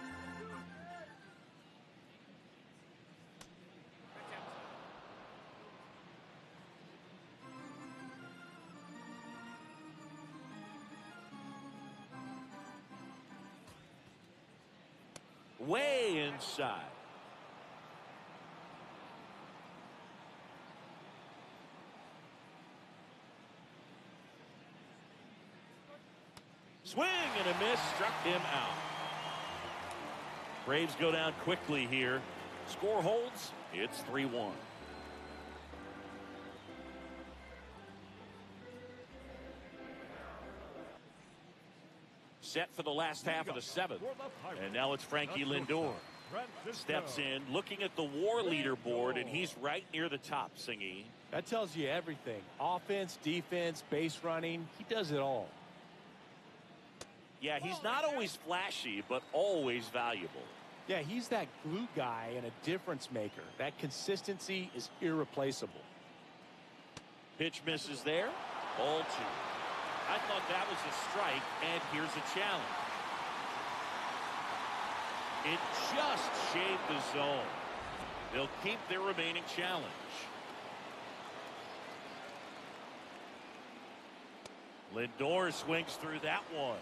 Way inside. Swing and a miss, struck him out. Braves go down quickly here. Score holds, it's 3-1. Set for the last half of the 7th. And now it's Frankie Lindor. Steps in, looking at the WAR leaderboard, and he's right near the top, Singy. That tells you everything. Offense, defense, base running. He does it all. Yeah, he's not always flashy, but always valuable. Yeah, he's that glue guy and a difference maker. That consistency is irreplaceable. Pitch misses there. Ball 2. I thought that was a strike, and here's a challenge. It just shaved the zone. They'll keep their remaining challenge. Lindor swings through that one.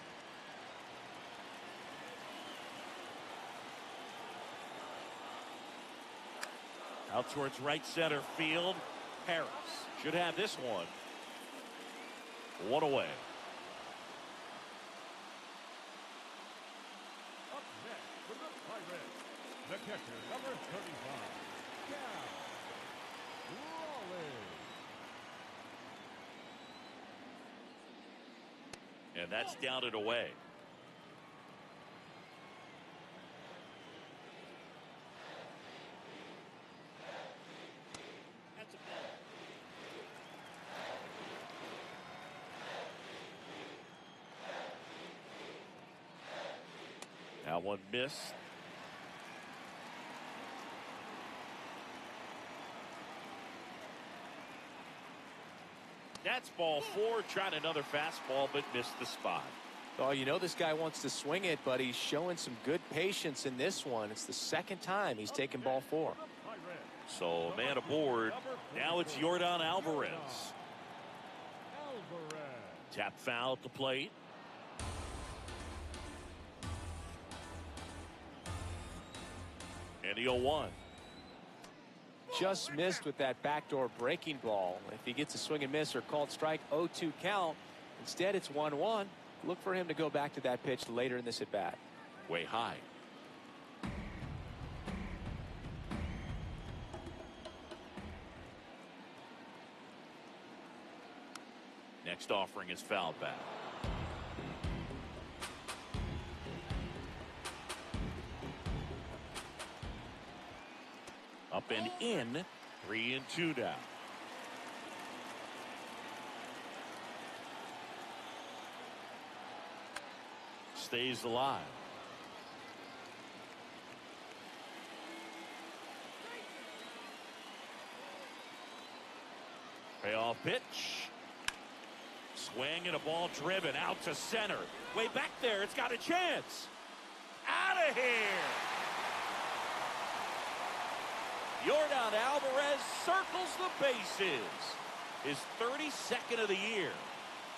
Out towards right center field. Harris should have this one. 1 away. Up next for the Pirates, the catcher, number 35, Rollins. And that's down and away. That's a ball. That one missed. That's ball 4. Tried another fastball, but missed the spot. Oh, you know this guy wants to swing it, but he's showing some good patience in this one. It's the second time he's taken ball 4. So, man aboard. Now it's Yordan Alvarez. Tap foul at the plate. And the 0-1. Just missed with that backdoor breaking ball. If he gets a swing and miss or called strike, 0-2 count. Instead, it's 1-1. Look for him to go back to that pitch later in this at bat. Way high. Next offering is fouled back. Up and in. 3-2 down. Stays alive. Payoff pitch. Swing and a ball driven out to center. Way back there. It's got a chance. Out of here. Yordan Alvarez circles the bases. His 32nd of the year.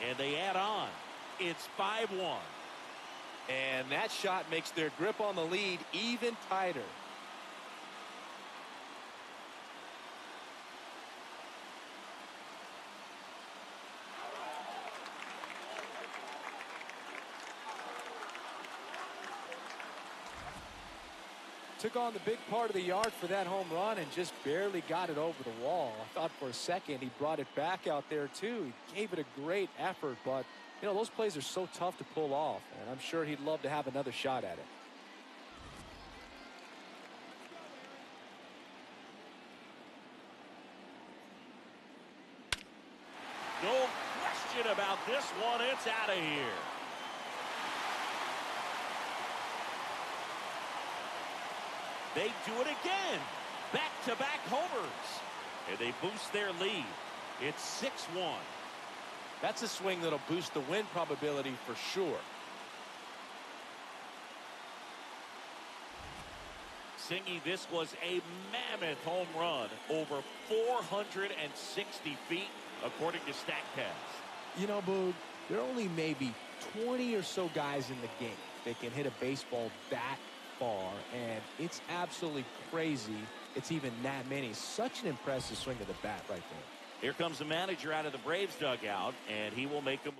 And they add on. It's 5-1. And that shot makes their grip on the lead even tighter. Took on the big part of the yard for that home run and just barely got it over the wall. I thought for a second he brought it back out there too. He gave it a great effort, but you know, those plays are so tough to pull off, and I'm sure he'd love to have another shot at it. No question about this one. It's out of here. They do it again. Back-to-back homers. And they boost their lead. It's 6-1. That's a swing that'll boost the win probability for sure. Singy, this was a mammoth home run. Over 460 feet, according to StatCast. You know, Boog, there are only maybe 20 or so guys in the game that can hit a baseball that far, and it's absolutely crazy it's even that many. Such an impressive swing of the bat right there. Here comes the manager out of the Braves dugout, and he will make a move.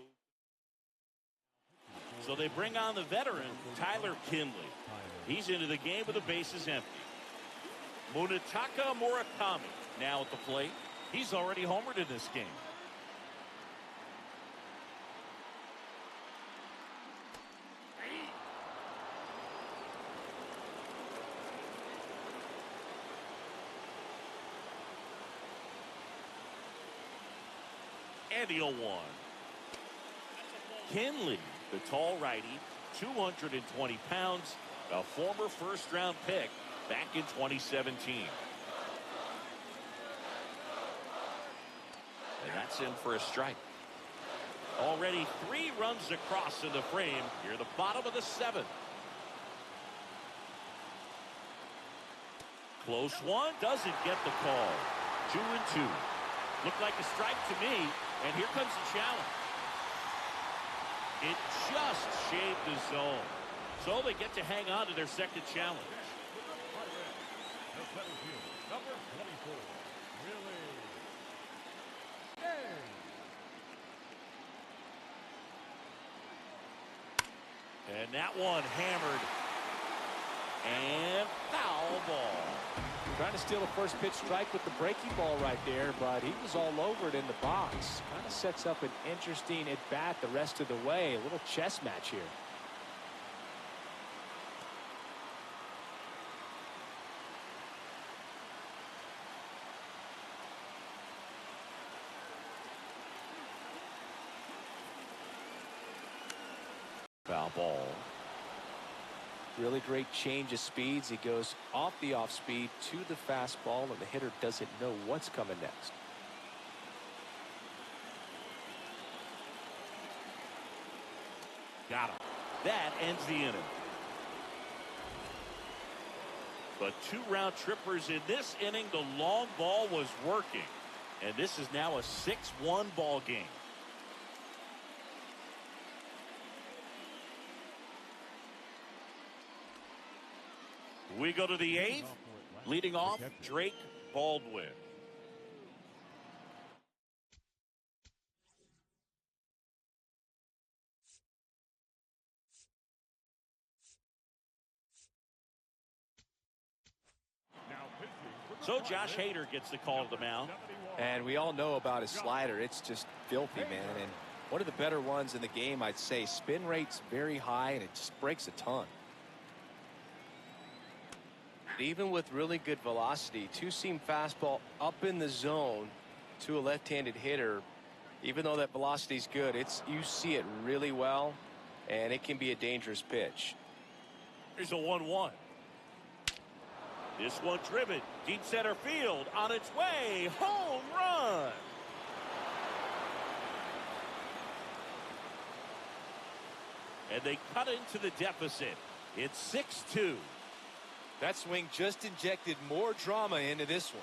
So they bring on the veteran, Tyler Kinley. He's into the game with the bases empty. Munetaka Murakami now at the plate. He's already homered in this game. And the 0-1. Kinley, the tall righty, 220 pounds, a former first-round pick back in 2017. And that's in for a strike. Already 3 runs across in the frame. Near the bottom of the 7th. Close one, doesn't get the call. 2-2. Looked like a strike to me, and here comes the challenge. It just shaved the zone. So they get to hang on to their second challenge. Number 24, And that one hammered. And foul ball. Trying to steal the first pitch strike with the breaking ball right there, but he was all over it in the box. Kind of sets up an interesting at-bat the rest of the way. A little chess match here. Foul ball. Really great change of speeds. He goes off the off speed to the fastball, and the hitter doesn't know what's coming next. Got him. That ends the inning. But 2 round trippers in this inning. The long ball was working. And this is now a 6-1 ball game. We go to the 8th. Leading off, Drake Baldwin. So Josh Hader gets the call to the mound. And we all know about his slider. It's just filthy, man. And one of the better ones in the game, I'd say. Spin rate's very high, and it just breaks a ton. Even with really good velocity, 2-seam fastball up in the zone to a left-handed hitter, even though that velocity's good, you see it really well, and it can be a dangerous pitch. Here's a 1-1. This one driven deep center field, on its way, home run. And they cut into the deficit. It's 6-2. That swing just injected more drama into this one.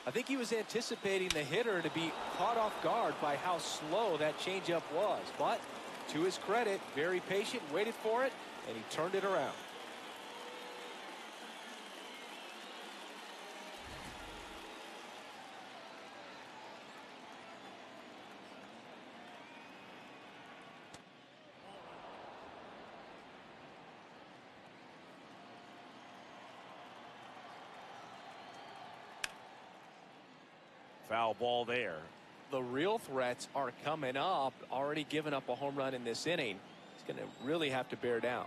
I think he was anticipating the hitter to be caught off guard by how slow that changeup was. But to his credit, very patient, waited for it, and he turned it around. Foul ball there. The real threats are coming up. Already given up a home run in this inning. He's going to really have to bear down.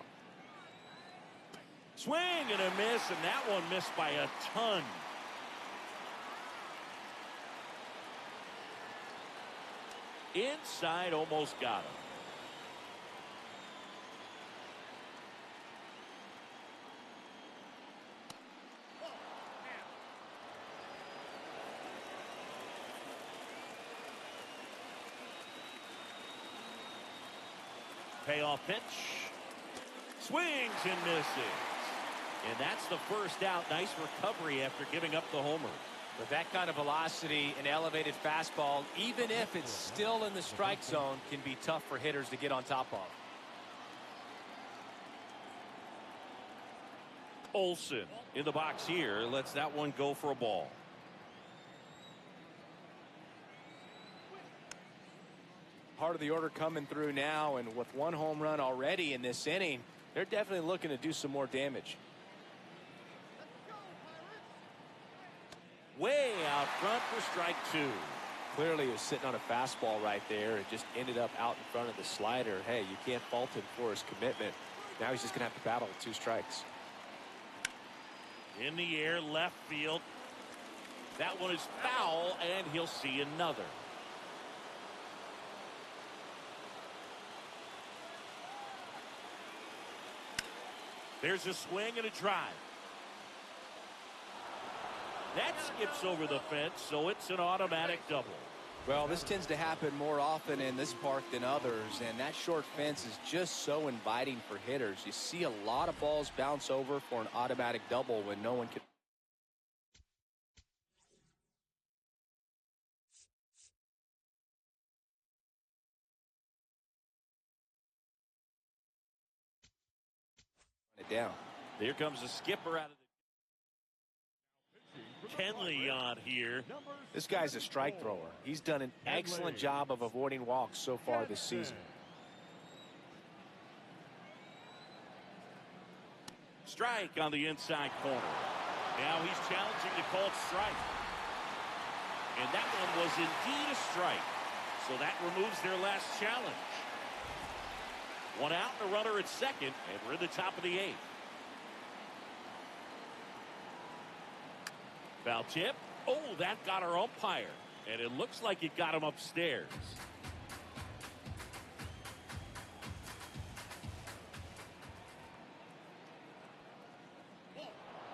Swing and a miss, and that one missed by a ton. Inside, almost got him. Payoff pitch. Swings and misses. And that's the first out. Nice recovery after giving up the homer. With that kind of velocity, an elevated fastball, even if it's still in the strike zone, can be tough for hitters to get on top of. Olsen in the box here. Lets that one go for a ball. Part of the order coming through now, and with one home run already in this inning, they're definitely looking to do some more damage. Way out front for strike two. Clearly he was sitting on a fastball right there. It just ended up out in front of the slider. Hey, you can't fault him for his commitment. Now he's just going to have to battle with 2 strikes. In the air, left field. That one is foul, and he'll see another. There's a swing and a drive. That skips over the fence, so it's an automatic double. Well, this tends to happen more often in this park than others, and that short fence is just so inviting for hitters. You see a lot of balls bounce over for an automatic double when no one can. Down. Here comes the skipper out of the Kenley on here. This guy's a strike thrower. He's done an excellent job of avoiding walks so far this season. Strike on the inside corner. Now he's challenging the called strike. And that one was indeed a strike. So that removes their last challenge. One out and a runner at second, and we're in the top of the 8th. Foul tip. Oh, that got our umpire. And it looks like it got him upstairs.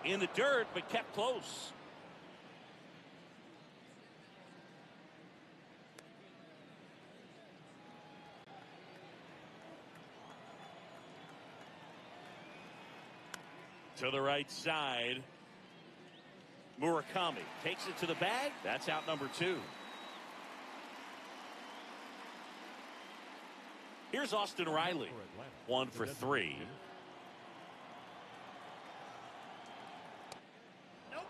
In the dirt, but kept close. To the right side. Murakami takes it to the bag. That's out number 2. Here's Austin Riley. 1 for 3. Nope.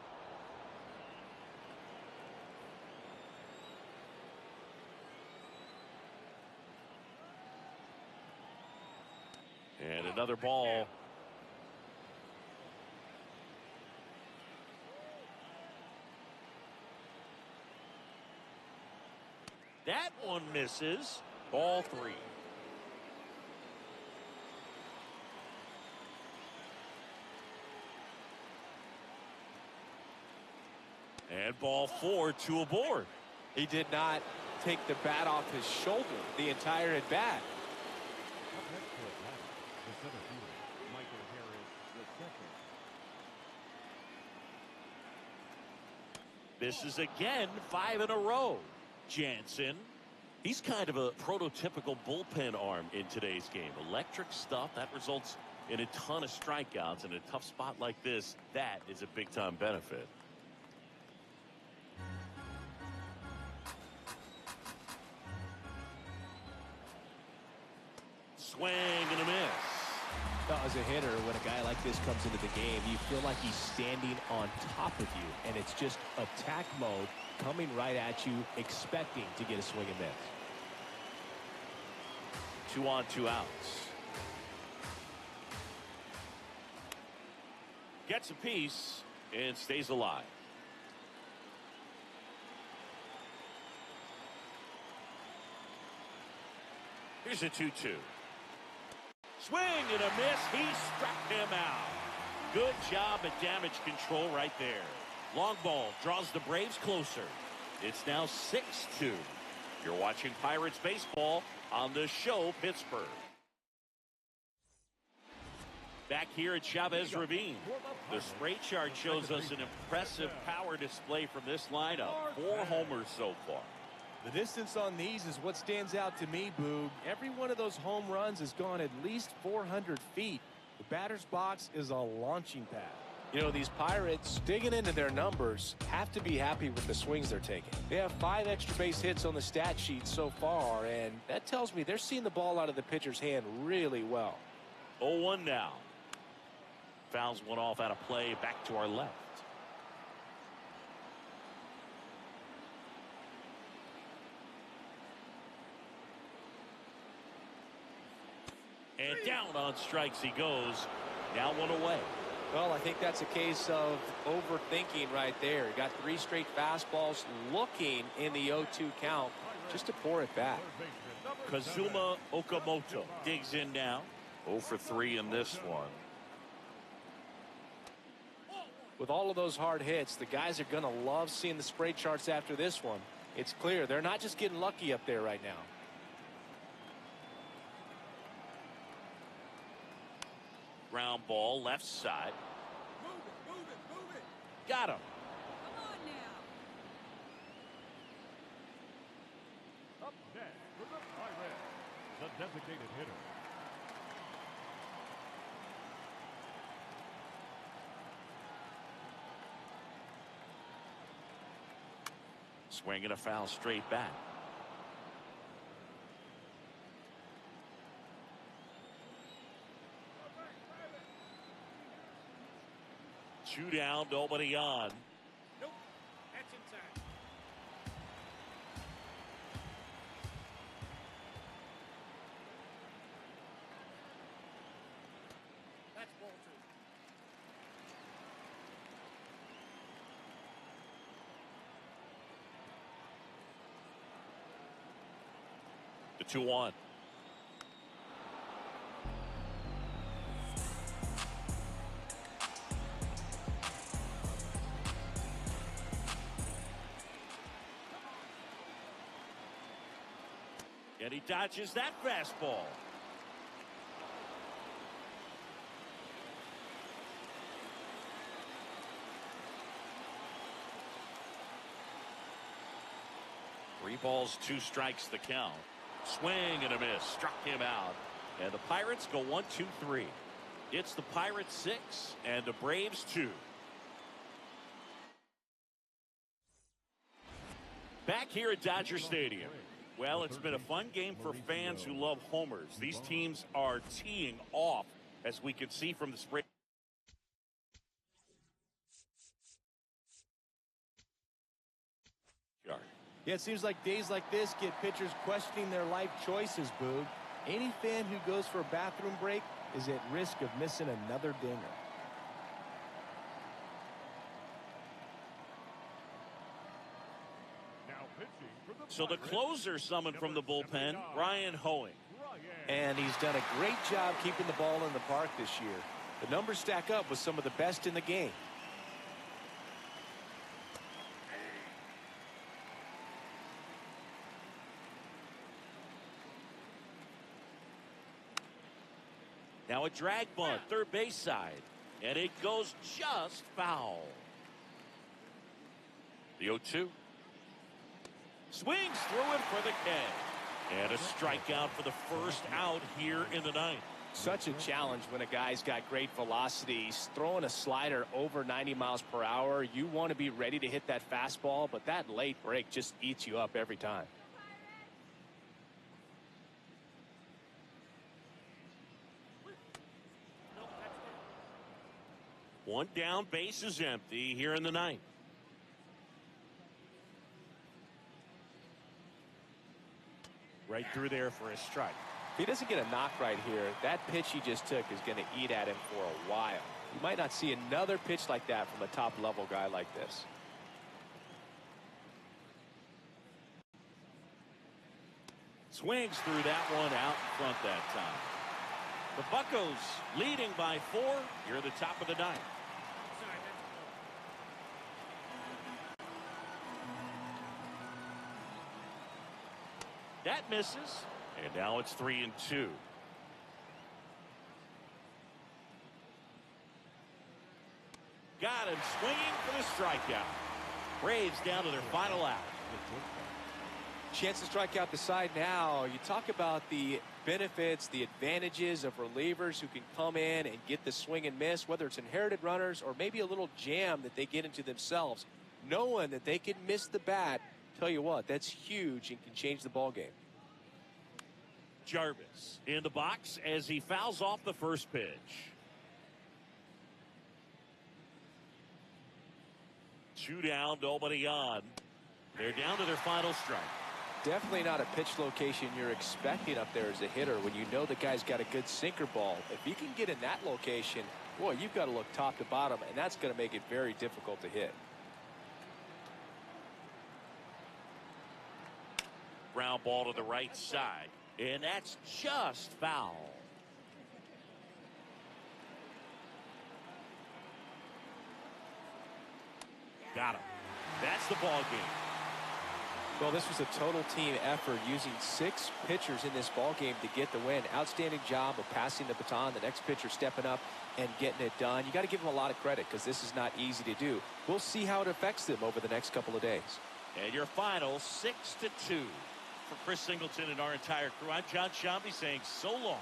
And another ball. That one misses. Ball 3. And ball 4, 2 aboard. He did not take the bat off his shoulder the entire at bat. Misses again, 5 in a row. Jansen, he's kind of a prototypical bullpen arm in today's game. Electric stuff that results in a ton of strikeouts. In a tough spot like this, that is a big time benefit. Swing and a miss. As a hitter, when a guy like this comes into the game, you feel like he's standing on top of you, and it's just attack mode, coming right at you, expecting to get a swing and miss. 2 on, 2 outs. Gets a piece and stays alive. Here's a 2-2. Swing and a miss. He struck him out. Good job at damage control right there. Long ball draws the Braves closer. It's now 6-2. You're watching Pirates baseball on the show, Pittsburgh. Back here at Chavez Ravine, the spray chart shows us an impressive power display from this lineup. 4 homers so far. The distance on these is what stands out to me, Boog. Every one of those home runs has gone at least 400 feet. The batter's box is a launching pad. You know, these Pirates, digging into their numbers, have to be happy with the swings they're taking. They have 5 extra base hits on the stat sheet so far, and that tells me they're seeing the ball out of the pitcher's hand really well. 0-1 now. Fouls one off out of play, back to our left. And down on strikes he goes. Now 1 away. Well, I think that's a case of overthinking right there. He got 3 straight fastballs looking in the 0-2 count just to pour it back. Kazuma Okamoto digs in now. 0 for 3 in this one. With all of those hard hits, the guys are going to love seeing the spray charts after this one. It's clear they're not just getting lucky up there right now. Ground ball left side. Move it. Got him. Come on now. Up next for the Pirates, the designated hitter. Swinging a foul straight back. Two down, nobody on. Nope. That's inside. That's ball 2. The 2-1. And he dodges that fastball. Three balls, 2 strikes the count. Swing and a miss. Struck him out. And the Pirates go 1-2-3. It's the Pirates 6 and the Braves 2. Back here at Dodger Stadium. Well, it's been a fun game for fans who love homers. These teams are teeing off, as we can see from the spray. Yeah, it seems like days like this get pitchers questioning their life choices, Boog. Any fan who goes for a bathroom break is at risk of missing another dinger. So the closer summoned from the bullpen, Ryan Hoeing. And he's done a great job keeping the ball in the park this year. The numbers stack up with some of the best in the game. Now a drag bunt, third base side. And it goes just foul. The 0-2. Swings through it for the K. And a strikeout for the first out here in the ninth. Such a challenge when a guy's got great velocity. He's throwing a slider over 90 miles per hour. You want to be ready to hit that fastball, but that late break just eats you up every time. One down, base is empty here in the ninth. Right through there for a strike. If he doesn't get a knock right here, that pitch he just took is going to eat at him for a while. You might not see another pitch like that from a top-level guy like this. Swings through that one out in front that time. The Buccos leading by 4 here at the top of the ninth. Inside, that's That a ball. misses, and now it's 3-2. Got him swinging for the strikeout. Braves down to their final out. Chance to strike out the side now. You talk about the benefits, the advantages of relievers who can come in and get the swing and miss, whether it's inherited runners or maybe a little jam that they get into themselves. Knowing that they can miss the bat, tell you what, that's huge and can change the ball game. Jarvis in the box as he fouls off the first pitch. 2 down, nobody on. They're down to their final strike. Definitely not a pitch location you're expecting up there as a hitter when you know the guy's got a good sinker ball. If he can get in that location, boy, you've got to look top to bottom, and that's going to make it very difficult to hit. Ground ball to the right side, and that's just foul. Got him. That's the ball game. Well, this was a total team effort using 6 pitchers in this ball game to get the win. Outstanding job of passing the baton. The next pitcher stepping up and getting it done. You got to give them a lot of credit because this is not easy to do. We'll see how it affects them over the next couple of days. And your final 6-2 for Chris Singleton and our entire crew. I'm John Shambi saying so long